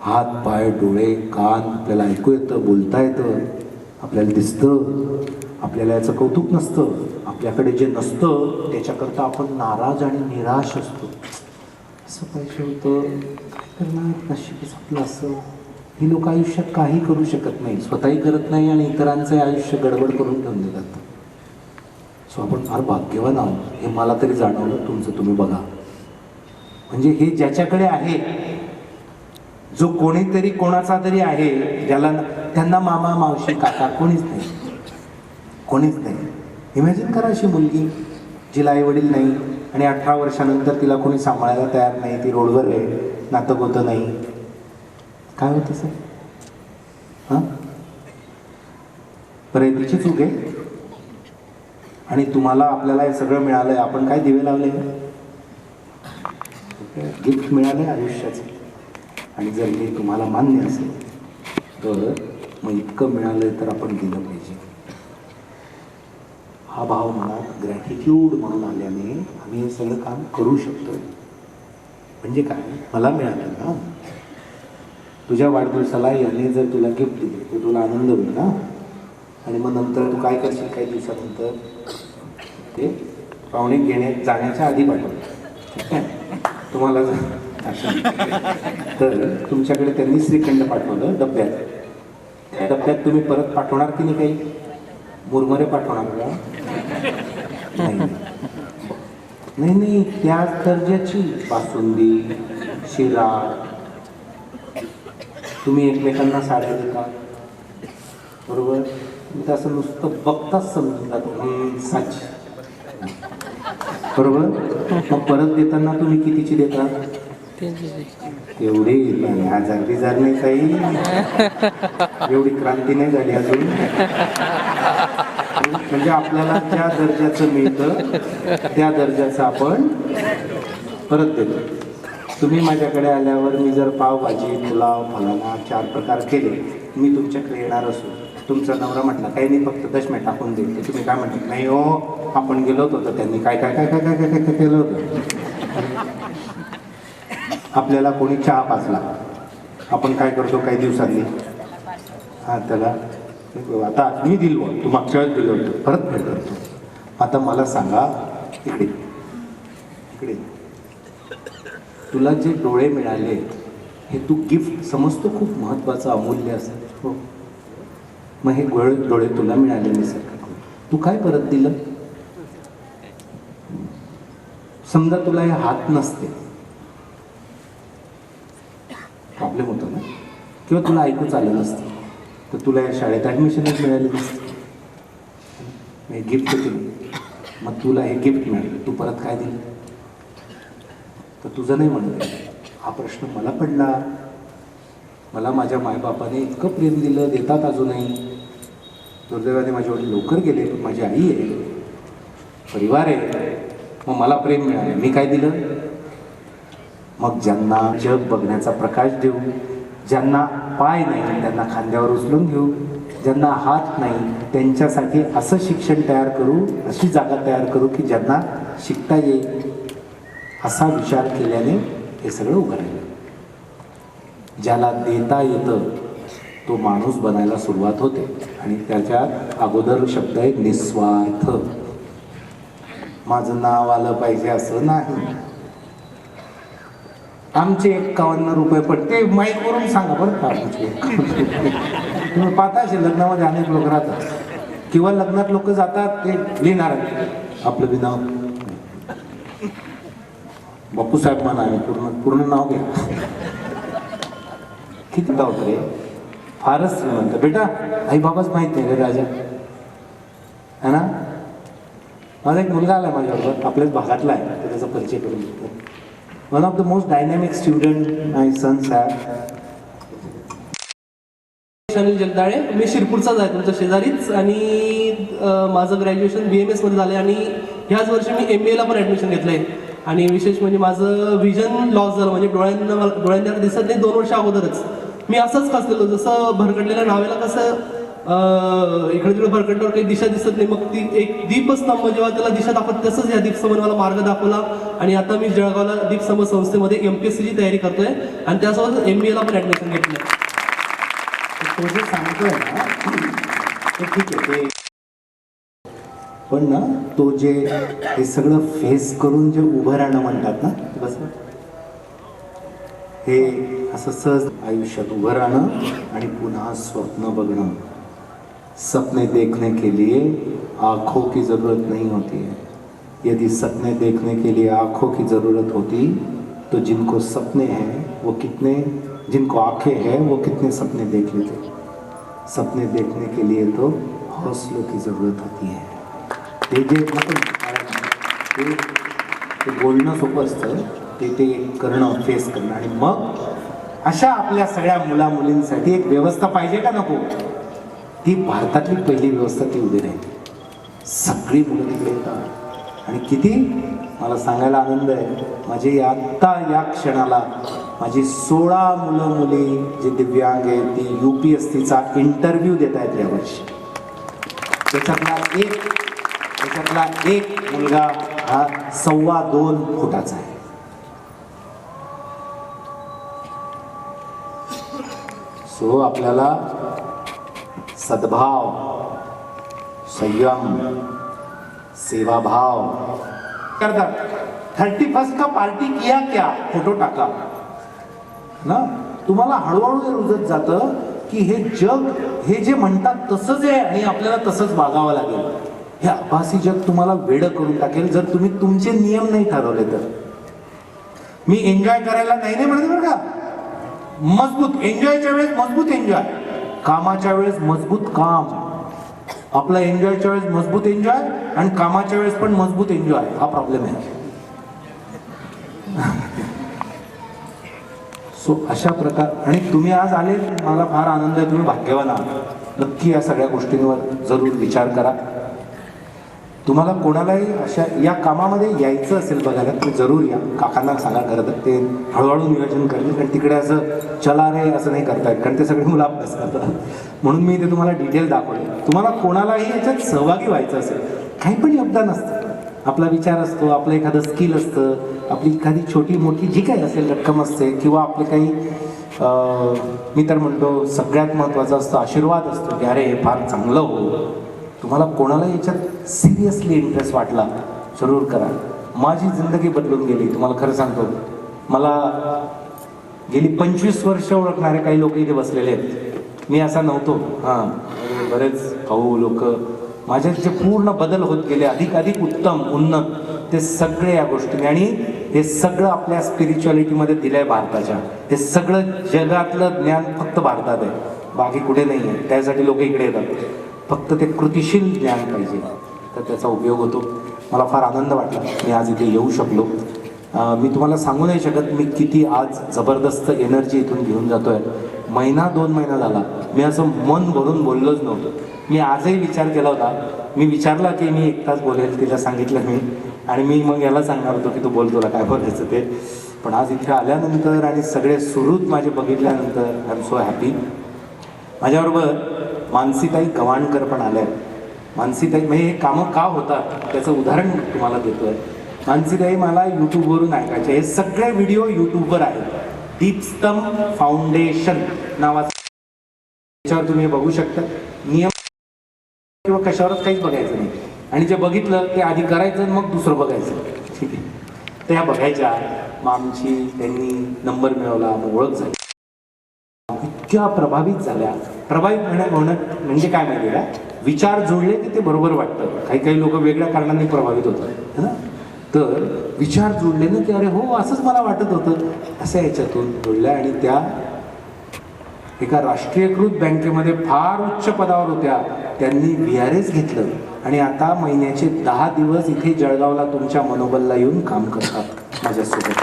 हात पाय डोळे कान आपल्याला ऐकू येतं, बोलता येतं, आपल्याला दिसतं. आपल्याला याचं कौतुक नसतं. आपल्याकडे जे नसतं त्याच्याकरता आपण नाराज आणि निराश असतो. असं पाहिजे होतं, काय करणार, नशीबच आपलं असं. ही लोक आयुष्यात काही करू शकत नाही, स्वतःही करत नाही आणि इतरांचं आयुष्य गडबड करून ठेवून देतात. सो आपण फार भाग्यवान आहोत, हे मला तरी जाणवलं. तुमचं तुम्ही बघा. म्हणजे हे ज्याच्याकडे आहे, जो कोणीतरी कोणाचा तरी आहे, ज्याला त्यांना मामा मावशी काका कोणीच नाही, कोणीच नाही. इमॅजिन करा अशी मुलगी जिला आई वडील नाही आणि 18 वर्षानंतर तिला कोणी सांभाळायला तयार नाही, ती रोडवर आहे, नातं होतं नाही. काय होतं सर? हां, बरं, तिची चूक आहे. आणि तुम्हाला आपल्याला हे सगळं मिळालंय, आपण काय दिवे लावले, गिफ्ट मिळालंय आयुष्याचं. आणि जर हे तुम्हाला मान्य असेल तर मग इतकं मिळालंय तर आपण दिलं पाहिजे. हा भाव मनात ग्रॅटिट्यूड म्हणून आल्याने आम्ही हे सगळं काम करू शकतोय. म्हणजे काय, मला मिळालं ना, तुझ्या वाढदिवसाला याने जर तुला गिफ्ट दिली तर तुला आनंद होईल ना. आणि मग नंतर तू काय करशील, काही दिवसानंतर ते पाहुणे घेण्यात जाण्याच्या आधी पाठवलं. ठीक आहे, तुम्हाला तर तुमच्याकडे त्यांनी श्रीखंड पाठवलं डब्यात. त्या डब्यात तुम्ही परत पाठवणार की नाही, काही मुरमुरे पाठवणार का? नाही नाही, त्याच दर्जाची बासुंदी, शिरा. तुम्ही एकमेकांना साड्या देता, बरोबर. तुम्ही तर असं नुसतं बघताच समजून जातो साची, बरोबर. मग परत देताना तुम्ही कितीची देता? तेवढी हजार बिजार नाही काही, एवढी क्रांती नाही झाली अजून. म्हणजे आपल्याला ज्या दर्जाचं मिळतं त्या दर्जाचं आपण परत देतो. तुम्ही माझ्याकडे आल्यावर मी जर पावभाजी, पुलाव, फलाना 4 प्रकार केले, मी तुमच्याकडे येणार असो, तुमचा नवरा म्हटला काही नाही फक्त दशम्या टाकून देईल, तर तुम्ही काय म्हणता? नाही हो, आपण गेलो होतो तर त्यांनी काय काय काय काय काय काय काय केलं होतं. आपल्याला कोणी चहा पाजला, आपण काय करतो काही दिवसांनी, हां त्याला आता मी दिलो, तू मागच्या वेळेस दिलं होतं, परत भेट करतो. आता मला सांगा, इकडे इकडे तुला जे डोळे मिळाले हे तू गिफ्ट समजतो, खूप महत्त्वाचं अमूल्य असं. हो, मग हे डोळे तुला मिळाले निसर्गाकडून, तू काय परत दिलं? समजा तुला हे हात नसते, प्रॉब्लेम होतो ना, किंवा तुला ऐकूच आलं नसतं, तर तुला या शाळेत ॲडमिशनच मिळाली नसते. मी गिफ्ट केली, मग तुला हे गिफ्ट मिळालं, तू परत काय दिलं? तर तुझं नाही म्हणत. हा प्रश्न मला पडला. मला माझ्या मायबापाने इतकं प्रेम दिलं, देतात अजूनही. दुर्दैवाने माझे वडील लवकर गेले, पण माझी आई आहे, परिवार आहे, मग मला प्रेम मिळालं, मी काय दिलं? मग ज्यांना जग बघण्याचा प्रकाश देऊ, ज्यांना पाय नाही त्यांना खांद्यावर उचलून घेऊ, ज्यांना हात नाही त्यांच्यासाठी असं शिक्षण तयार करू, अशी जागा तयार करू की ज्यांना शिकता येईल, असा विचार केल्याने हे सगळं उभं राहिलं. ज्याला देता येतं तो माणूस बनायला सुरुवात होते. आणि त्याच्या अगोदर शब्द आहे निस्वार्थ. माझं नाव आलं पाहिजे असं नाही. आमचे 51 रुपये पडते, माईकवरून सांगा बरं का. तुम्ही पाहता असेल लग्नामध्ये अनेक लोक राहतात, किंवा लग्नात लोक जातात ते लिहिणार आपलं बी नाव, बापूसाहेब म्हणा, पूर्ण नाव घ्या. किती होतं रे, फारच श्रीमंत. बेटा आई बाबाच माहित नाही रे राजा, है ना. माझा एक मुलगा आला माझ्याबरोबर, आपल्याच भागातला आहे, तर त्याचा परिचय करून देतो. One of the most dynamic student my sons have. Anil Jagdale, मी शिरपूरचाच आहे, तुमच्या शेजारीच. आणि माझं ग्रॅज्युएशन BMS मध्ये झालं आहे आणि ह्याच वर्षी मी MBA ला पण ॲडमिशन घेतलं आहे. आणि विशेष म्हणजे माझं विजन लॉस झालं, म्हणजे डोळ्यांना दिसत नाही 2 वर्ष अगोदरच. मी असंच खचलेलो, जसं भरकटलेल्या नावेला कसं इकडे तिकडे भरकटल्यावर काही दिशा दिसत नाही, मग ती एक दीपस्तंभ जेव्हा त्याला दिशा दाखवत, तसंच या दीपस्तंभाने मला मार्ग दाखवला. आणि आता मी जळगावला दीपस्तंभ संस्थेमध्ये MPSCची तयारी करतोय आणि त्यासोबत MBA ला पण ॲडमिशन घेतलं. तो जे सांगतोय ना ते ठीक आहे, ते पण ना तो जे हे सगळं फेस करून जे उभं राहणं म्हणतात ना, बस हे असं सहज आयुष्यात उभं राहणं आणि पुन्हा स्वप्न बघणं. सपने देखने के लिए आँखों की ज़रूरत नहीं होती है. यदि सपने देखने के लिए आँखों की ज़रूरत होती तो जिनको सपने हैं वो कितने, जिनको आँखें हैं वो कितने सपने देख लेते. सपने देखने के लिए तो हौसलों की ज़रूरत होती है. ते जे ते बोलणं सोपं असतं, ते करणं, फेस करणं. आणि मग अशा आपल्या सगळ्या मुलामुलींसाठी एक व्यवस्था पाहिजे का नको? ती भारतातली पहिली व्यवस्था ती उभी राहिली. सगळी मुलं तिकडे येतात आणि किती मला सांगायला आनंद आहे, माझी आत्ता या क्षणाला माझी 16 मुलं मुली जे दिव्यांग आहेत ती UPSCचा इंटरव्ह्यू देत आहेत यावर्षी. त्याच्यातला एक त्याच्यातला एक मुलगा हा 2.25 फुटाचा आहे. सो आपल्याला सद्भाव, संयम, सेवाभाव करतात. 31 का पार्टी किया क्या फोटो टाका ना. तुम्हाला हळूहळू हे रुजत जातं की हे जग हे जे म्हणतात तसंच आहे आणि आपल्याला तसंच वागावं लागेल. हे आभासी जग तुम्हाला वेडं करून टाकेल जर तुम्ही तुमचे नियम नाही ठरवले तर. मी एन्जॉय करायला नाही म्हणत बरं का. मजबूत एन्जॉयच्या वेळेस मजबूत एन्जॉय, कामाच्या वेळेस मजबूत काम. आपला एन्जॉयच्या वेळेस मजबूत एन्जॉय आणि कामाच्या वेळेस पण मजबूत एन्जॉय, हा प्रॉब्लेम आहे. सो अशा प्रकार आणि तुम्ही आज आले, मला फार आनंद आहे. तुम्ही भाग्यवान आहात. नक्की या सगळ्या गोष्टींवर जरूर विचार करा. तुम्हाला कोणालाही अशा या कामामध्ये यायचं असेल बघायला तर जरूर या. काकांना सांगा खरं तर ते हळूहळू नियोजन करतील, कारण तिकडे असं चला रे असं नाही करतायत, कारण ते सगळे मुलं अभ्यास करतात. म्हणून मी ते तुम्हाला डिटेल दाखवले. तुम्हाला कोणालाही याच्यात सहभागी व्हायचं असेल, काही पण योगदान असतं. आपला विचार असतो, आपलं एखादं स्किल असतं, आपली एखादी छोटी मोठी जी काही असेल रक्कम असते, किंवा आपले काही मी तर म्हणतो सगळ्यात महत्त्वाचं असतं आशीर्वाद असतो की अरे हे फार चांगलं हो. तुम्हाला कोणाला याच्यात सिरियसली इंटरेस्ट वाटला जरूर करा. माझी जिंदगी बदलून गेली. तुम्हाला खरं सांगतो, मला गेली 25 वर्ष ओळखणारे काही लोक इथे बसलेले आहेत. मी असा नव्हतो. हां, बरेच भाऊ लोक माझ्यात जे पूर्ण बदल होत गेले, अधिक उत्तम उन्नत, ते सगळे या गोष्टीने. आणि हे सगळं आपल्या स्पिरिच्युअलिटीमध्ये दिलं आहे भारताच्या. हे सगळं जगातलं ज्ञान फक्त भारतात आहे, बाकी कुठे नाही आहे. त्यासाठी लोक इकडे येतात. फक्त ते कृतिशील ज्ञान पाहिजे तर त्याचा उपयोग होतो. मला फार आनंद वाटला मी आज इथे येऊ शकलो. मी तुम्हाला सांगू नाही शकत मी किती आज जबरदस्त एनर्जी इथून घेऊन जातोय. 1-2 महिना झाला मी असं मन भरून बोललोच नव्हतं. मी आजही विचार केला होता. मी विचारला की मी 1 तास बोलेल, तिला सांगितलं मी, आणि मी मग याला सांगणार होतो की तू बोल, तुला काय बोलायचं ते. पण आज इथे आल्यानंतर आणि सगळे सुरूच माझे बघितल्यानंतर आय एम सो हॅपी. माझ्याबरोबर मानसीताई गव्हाणकर पण आल्या. मानसीताई म्हणजे हे कामं का होतात त्याचं उदाहरण तुम्हाला देतोय. मानसीताई मला यूट्यूबवरून ऐकायचे. हे सगळे व्हिडिओ यूट्यूबवर आहेत. दीपस्तंभ फाउंडेशन नावाचं, त्याच्यावर तुम्ही बघू शकता. नियम किंवा कशावरच काहीच बघायचं नाही, आणि जे बघितलं ते आधी करायचं मग दुसरं बघायचं. ठीक आहे, त्या बघायच्या. मग आमची त्यांनी नंबर मिळवला, मग ओळख झाली. इतक्या प्रभावित झाल्या. प्रभावित होणं म्हणजे काय माहिती का, विचार जोडले की ते बरोबर वाटतं. काही लोक वेगळ्या कारणांनी प्रभावित होतात है ना. तर विचार जोडले ना की अरे हो असंच मला वाटत होतं, असं याच्यातून जोडल्या. आणि त्या एका राष्ट्रीयकृत बँकेमध्ये फार उच्च पदावर होत्या. त्यांनी VRS घेतलं आणि आता महिन्याचे 10 दिवस इथे जळगावला तुमच्या मनोबलला येऊन काम करतात माझ्यासोबत.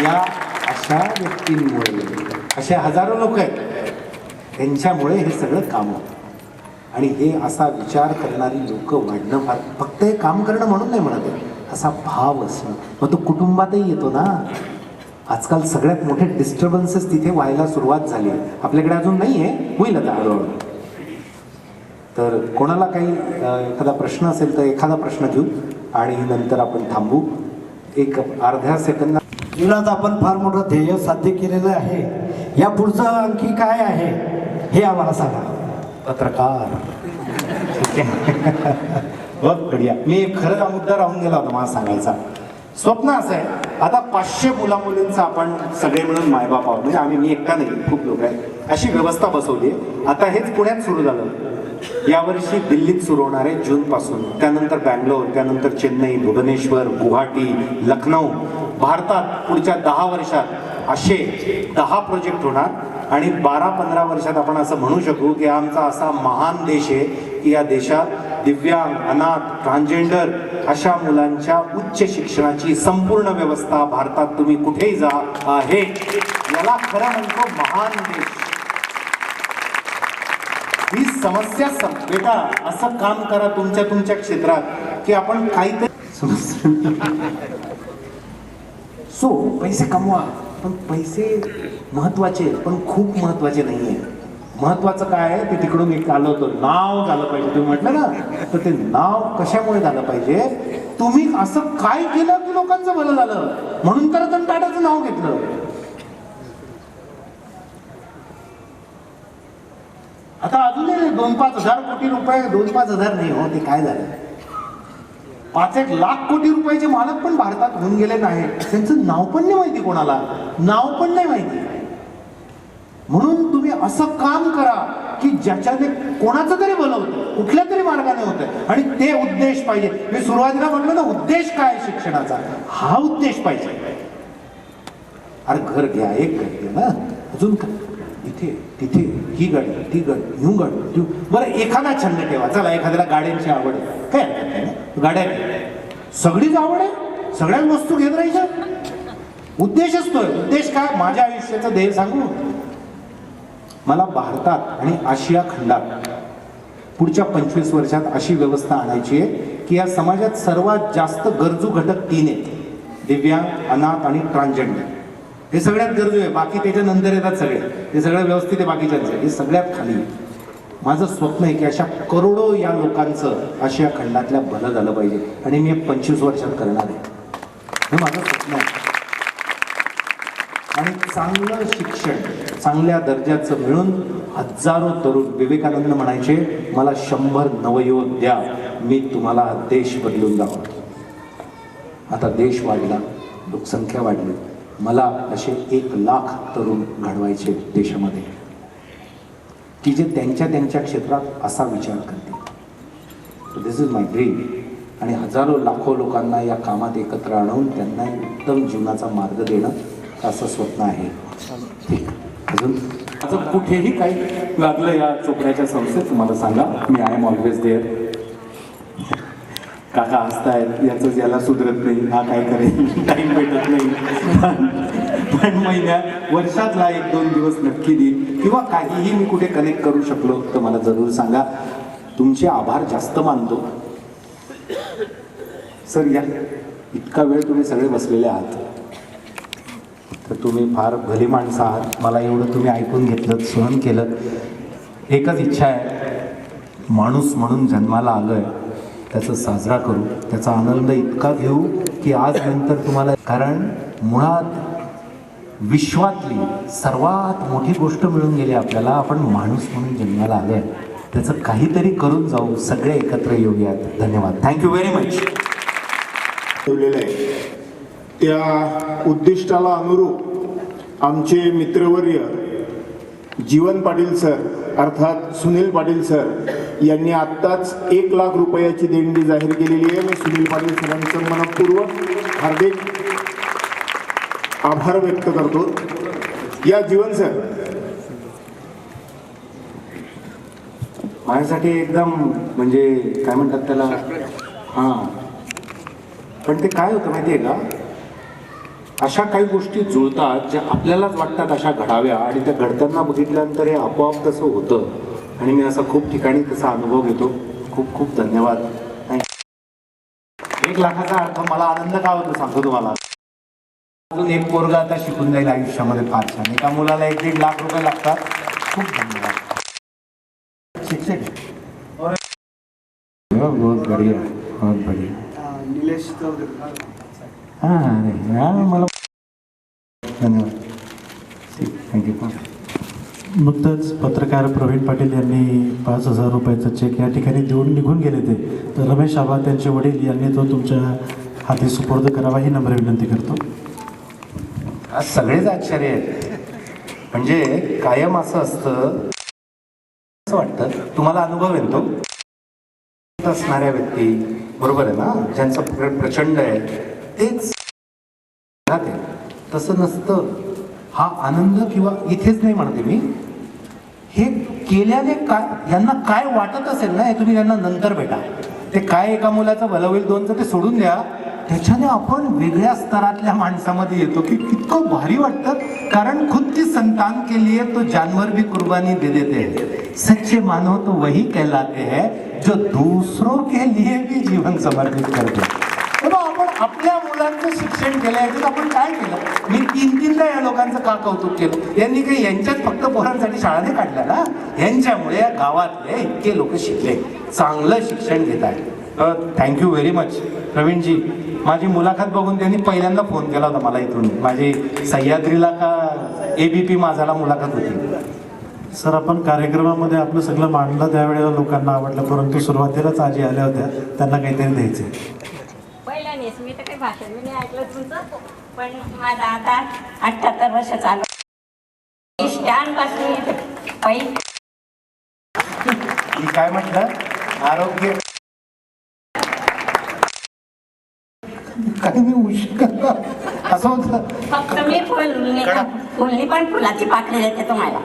या अशा व्यक्तींमुळे, असे हजारो लोक आहेत, त्यांच्यामुळे हे सगळं काम होतं. आणि हे असा विचार करणारी लोक वाढणं फार, फक्त हे काम करणं म्हणून नाही म्हणत आहे, असा भाव असणं. मग तो कुटुंबातही येतो ना. आजकाल सगळ्यात मोठे डिस्टर्बन्सेस तिथे व्हायला सुरुवात झाली. आपल्याकडे अजून नाही आहे, होईल आता हळूहळू. तर कोणाला काही एखादा प्रश्न असेल तर एखादा प्रश्न घेऊ आणि नंतर आपण थांबू. एक अर्ध्या सेकंद. जीवनात आपण फार मोठं ध्येय साध्य केलेलं आहे. या पुढचं आणखी काय आहे हे आम्हाला सांगा. पत्रकार. बहुत बढिया. मी खरंच मुद्दा राहून गेला होता मला सांगायचा. स्वप्न असं आहे, आता 500 मुला-मुलींचं आपण सगळे मिळून मायबाप आहोत. म्हणजे आम्ही, मी एकटा नाही, खूप लोक आहेत. अशी व्यवस्था बसवली. आता हेच पुण्यात सुरू झालं. यावर्षी दिल्लीत सुरू होणार आहे जूनपासून. त्यानंतर बँगलोर, त्यानंतर चेन्नई, भुवनेश्वर, गुवाहाटी, लखनौ. भारतात पुढच्या 10 वर्षात असे 10 प्रोजेक्ट होणार. आणि 12-15 वर्षात आपण असं म्हणू शकू की आमचा असा महान देश आहे की या देशात दिव्यांग, अनाथ, ट्रान्सजेंडर अशा मुलांच्या उच्च शिक्षणाची संपूर्ण व्यवस्था भारतात तुम्ही कुठेही जा आहे. याला खरं म्हणतो महान देश. ही समस्या बेटा असं काम करा तुमच्या क्षेत्रात की आपण काहीतरी सो पैसे कमवा, पण पैसे महत्वाचे पण खूप महत्वाचे नाहीये. महत्वाचं काय आहे ते तिकडून एक आलं होतं, नाव झालं पाहिजे. तुम्ही म्हटलं ना, तर ते नाव कशामुळे झालं पाहिजे? तुम्ही असं काय केलं की लोकांचं भलं झालं, म्हणून तर रतन टाटाचं नाव घेतलं. आता अजूनही 2-5 हजार कोटी रुपये, 2-5 हजार नाही हो, ते काय झालं, 5-1 लाख कोटी रुपयाचे मालक पण भारतात होऊन गेले नाही. त्यांचं नाव पण नाही माहिती कोणाला, नाव पण नाही माहिती. म्हणून तुम्ही असं काम करा की ज्याच्याने कोणाचं तरी भलं होतं, कुठल्या तरी मार्गाने होतं, आणि ते उद्देश पाहिजे. मी सुरुवातीला म्हटलं ना, उद्देश काय शिक्षणाचा, हा उद्देश पाहिजे. अरे घर घ्या, एक घर घ्या ना, अजून काय, इथे तिथे ही गाडी, ती गाडी, न्यू गाडी, बरं एखादा छंद ठेवा. चला, एखाद्याला गाड्यांची आवड आहे, काय हरकत नाही ना, गाड्या सगळीच आवड आहे, सगळ्याच वस्तू घेत राहायच्या. उद्देश असतोय. उद्देश काय? माझ्या आयुष्याचं ध्येय सांगू, मला भारतात आणि आशिया खंडात पुढच्या 25 वर्षात अशी व्यवस्था आणायची आहे की या समाजात सर्वात जास्त गरजू घटक 3 आहेत: दिव्यांग, अनाथ आणि ट्रान्सजेंडर. हे सगळ्यात गरजू आहे, बाकी त्याच्यानंतर येतात सगळे, हे सगळं व्यवस्थित आहे बाकीच्यांचं, हे सगळ्यात खाली. माझं स्वप्न आहे की अशा करोडो या लोकांचं आशिया खंडातल्या भलं झालं पाहिजे, आणि मी 25 वर्षात करणार आहे. हे माझं स्वप्न आहे. आणि चांगलं शिक्षण, चांगल्या दर्जाचं मिळून हजारो तरुण, विवेकानंद म्हणायचे, मला 100 नवयुवक द्या, मी तुम्हाला देश बदलून दाखवतो. आता देश वाढला, लोकसंख्या वाढली, मला असे 1 लाख तरुण घडवायचे देशामध्ये की जे त्यांच्या त्यांच्या क्षेत्रात असा विचार करतील. दिस इज माय ड्रीम. आणि हजारो लाखो लोकांना या कामात एकत्र आणून त्यांना उत्तम जीवनाचा मार्ग देणं, असं स्वप्न आहे. ठीक, अजून माझं कुठेही काही लागलं या चोपड्याच्या संस्थेत तुम्हाला सांगा, मी आय एम ऑलवेज देअर. काका हसतायत, याच याला सुधरत नाही, हा काय करेल, टाईम भेटत नाही, पण महिन्यात, वर्षातला 1-2 दिवस नक्की देईल, किंवा काहीही मी कुठे कनेक्ट करू शकलो तर मला जरूर सांगा. तुमचे आभार जास्त मानतो सर. या इतका वेळ तुम्ही सगळे बसलेले आहात, तर तुम्ही फार भली माणसं आहात. मला एवढं तुम्ही ऐकून घेतलं, सहन केलं. एकच इच्छा आहे, माणूस म्हणून जन्माला आलोय, त्याचं साजरा करू, त्याचा आनंद इतका घेऊ की आज नंतर तुम्हाला, कारण मुळात विश्वातली सर्वात मोठी गोष्ट मिळून गेली आपल्याला, आपण माणूस म्हणून जन्माला आलोय, त्याचं काहीतरी करून जाऊ, सगळे एकत्र येऊयात. धन्यवाद, थँक्यू व्हेरी मच. ठेवलेलं आहे त्या उद्दिष्टाला अनुरूप आमचे मित्रवर्य जीवन पाटील सर अर्थात सुनील पाटील सर यांनी आत्ताच 1 लाख रुपयाची देणगी जाहीर केलेली आहे. मी सुनील पाटील सरांचं मनपूर्वक हार्दिक आभार व्यक्त करतो. या जीवन सर माझ्यासाठी एकदम म्हणजे काय म्हणतात त्याला, हां, पण ते काय होतं माहिती आहे का, अशा काही गोष्टी जुळतात ज्या आपल्यालाच वाटतात अशा घडाव्या, आणि त्या घडताना बघितल्यानंतर हे आपोआप तसं होतं. आणि मी असा खूप ठिकाणी तसा अनुभव घेतो. खूप खूप धन्यवाद. 1 लाखाचा अर्थ मला आनंद का होतो सांगतो तुम्हाला. अजून एक पोरगा आता शिकून जाईल आयुष्यामध्ये फार छान. एका मुलाला 1-1.5 लाख रुपये लागतात. खूप धन्यवाद. शिक्षक बहुत बढिया, बहुत बढिया. निलेश हां, अरे मला धन्यवाद. ठीक, थँक्यू. नुकतंच पत्रकार प्रवीण पाटील यांनी 5,000 रुपयाचा चेक या ठिकाणी देऊन निघून गेले ते, तर रमेश आबा त्यांचे वडील यांनी तो तुमच्या हाती सुपूर्द करावा ही नम्र विनंती करतो. आज सगळेच आश्चर्य आहेत. म्हणजे कायम असं असतं, असं वाटतं, तुम्हाला अनुभव येतो असणाऱ्या व्यक्ती, बरोबर आहे ना, ज्यांचं प्रचंड आहे तेच राहते. तसं नसतं. हा आनंद, किंवा इथेच नाही म्हणते मी, हे केल्याने काय यांना काय वाटत असेल ना, हे तुम्ही त्यांना नंतर भेटा. ते काय एका मुलाचं भलं होईल, 2चं ते सोडून द्या, त्याच्याने आपण वेगळ्या स्तरातल्या माणसामध्ये येतो की इतकं भारी वाटतं. कारण खुद की संतान के लिए तो जानवर भी कुर्बानी दे देते हैं. सच्चे मानो तो वही कहलाते हैं जो दूसरों के लिए भी जीवन समर्पित करते हैं. तेव्हा आपण आपल्या मुलांचं शिक्षण केलं याच्यात आपण काय केलं? मी तीनदा या लोकांचं का कौतुक केलं? यांनी काही यांच्याच फक्त पोरांसाठी शाळा नाही काढल्या ना, यांच्यामुळे या गावातले इतके लोक शिकले, चांगलं शिक्षण घेत आहे. Thank you very much Pravinji. माझी मुलाखत बघून त्यांनी पहिल्यांदा फोन केला होता मला इथून. माझी सह्याद्रीला का ABP माझाला मुलाखत होती. सर, आपण कार्यक्रमामध्ये आपलं सगळं मांडलं त्यावेळेला लोकांना आवडलं, परंतु सुरुवातीलाच आजी आल्या होत्या, त्यांना काहीतरी द्यायचे. पहिल्यानेच मी तर काही भाषण मी नाही ऐकलं तुमचं, पण माझा आता 78 वर्ष चालू स्टँड पासून पहिली मी काय म्हटलं? आरोग्य काही मी उशीर असं होतं. फक्त मी फुलनी पण फुलाची पाकळी देते तुम्हाला.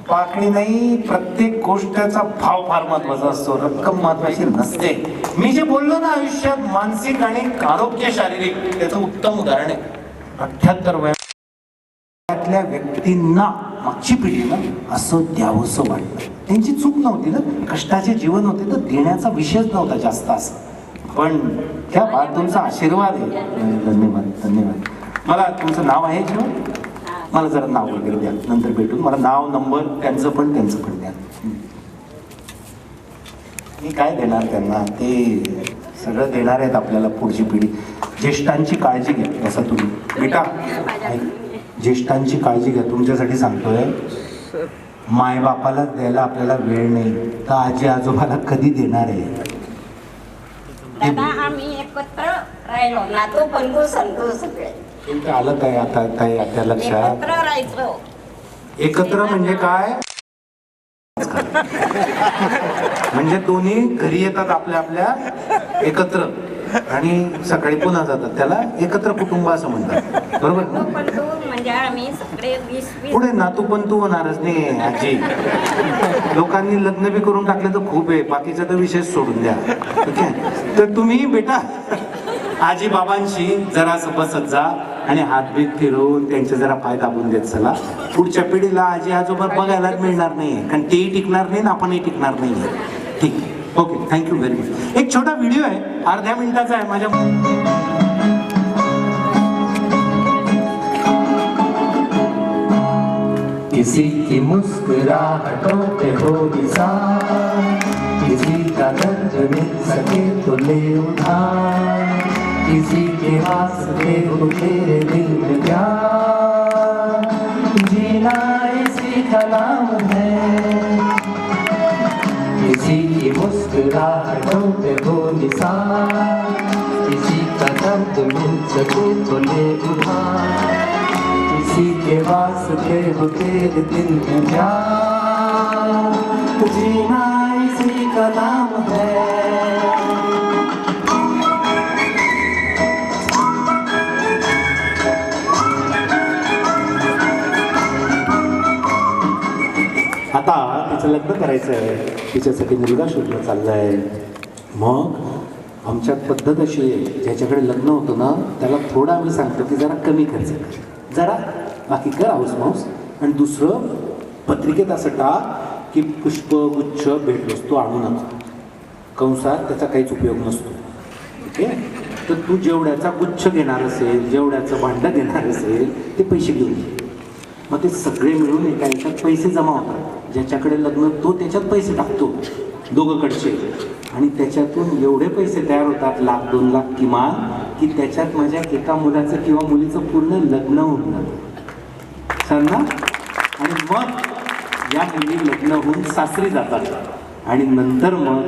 पाकळी नाही, प्रत्येक गोष्टीचा भाव फार महत्वाचा असतो, रक्कम महत्वाची नसते. मी जे बोललो ना, आयुष्यात मानसिक आणि आरोग्य शारीरिक त्याचं उत्तम उदाहरण आहे. 78 वयातल्या व्यक्तींना मागची पिढी ना असं द्यावंसं वाटतं. त्यांची चूक नव्हती ना, कष्टाचे जीवन होते तर देण्याचा विषयच नव्हता जास्त असं. पण त्या बात तुमचा आशीर्वाद आहे. धन्यवाद धन्यवाद. मला तुमचं नाव आहे जीवन? मला जरा नाव वगैरे द्या, नंतर भेटून. मला नाव नंबर त्यांचं पण द्या. मी काय देणार त्यांना, ते सगळं देणार आहेत आपल्याला पुढची पिढी. ज्येष्ठांची काळजी घ्या. जसं तुम्ही बेटा ज्येष्ठांची काळजी घ्या. तुमच्यासाठी सांगतोय, मायबापाला द्यायला आपल्याला वेळ नाही तर आजी आजोबाला कधी देणार आहे? दादा आम्ही एकत्र राहिलो, नातू पंतू संतू सगळे तुमचं आलं काय आता, काय आता लक्षात? एकत्र राहायचो. एकत्र म्हणजे काय? म्हणजे दोन्ही घरी येतात आपल्या आपल्या एकत्र आणि सकाळी पुन्हा जातात, त्याला एकत्र कुटुंब असं म्हणतात, बरोबर? नातू पंतू म्हणजे आम्ही सगळे 20 पुढे नातू पण तू होणारच नाही आजी. लोकांनी लग्न बी करून टाकले तर खूप आहे, बाकीचा तर विषय सोडून द्या. ठीक आहे, तर तुम्ही बेटा आजी बाबांशी जरासं बसत जा आणि हातबीत फिरवून त्यांचे जरा पाय दाबून देत चला. पुढच्या पिढीला आजी आजोबा बघायला मिळणार नाही, कारण तेही टिकणार नाही ना आपणही टिकणार नाही. ठीक आहे, ओके, थँक्यू व्हेरी मच. एक छोटा व्हिडिओ आहे, अर्ध्या मिनिटाचा आहे माझ्या. किसी की मुस्कुराहटों पे हो निशान, किसी का दर्द मिल सके तो ले उधार, किसी के वास्ते हो तेरे दिल में प्यार, जीना इसी का नाम है. किसी की मुस्कुराहटों पे हो निशान, किसी का दर्द मिल सके तो ले उधार, किसी के वास्ते हो तेरे दिल में प्यार, जीना इसी का नाम है. आता तिचं लग्न करायचं आहे, तिच्यासाठी मुलगा शोधला चाललाय. मग आमच्यात पद्धत अशी आहे, ज्याच्याकडे लग्न होतं ना त्याला थोडं आम्ही सांगतो की जरा कमी खर्च कर, जरा बाकी कर हाऊस माऊस. आणि दुसरं पत्रिकेत असं टाक की पुष्पगुच्छ भेटलोस तो आणूनच, कंसात त्याचा काहीच उपयोग नसतो. ठीक आहे, तर तू जेवढ्याचा गुच्छ घेणार असेल, जेवढ्याचं भांडं घेणार असेल ते पैसे घेऊन ये. मग ते सगळे मिळून एका याच्यात पैसे जमा होतात. ज्याच्याकडे लग्न तो त्याच्यात पैसे टाकतो दोघंकडचे, आणि त्याच्यातून एवढे पैसे तयार होतात, 1,00,000-2 लाख किमान, की त्याच्यात माझ्या एका मुलाचं किंवा मुलीचं पूर्ण लग्न होऊन जातं सांग ना. आणि मग या मुली लग्न होऊन सासरी जातात आणि नंतर मग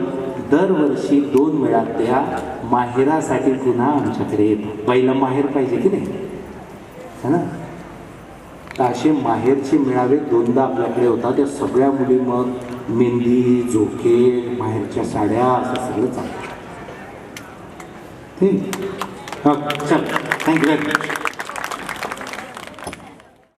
दरवर्षी 2 वेळा त्या माहेरासाठी पुन्हा आमच्याकडे येतात. पहिलं माहेर पाहिजे की नाही, है ना. तर असे माहेरचे मेळावे 2दा आपल्याकडे होता. त्या सगळ्या मुली मग मेहंदी, झोके, माहेरच्या साड्या असं सगळं चालतं. ठीक, हां, चल, थँक्यू व्हेरी मच.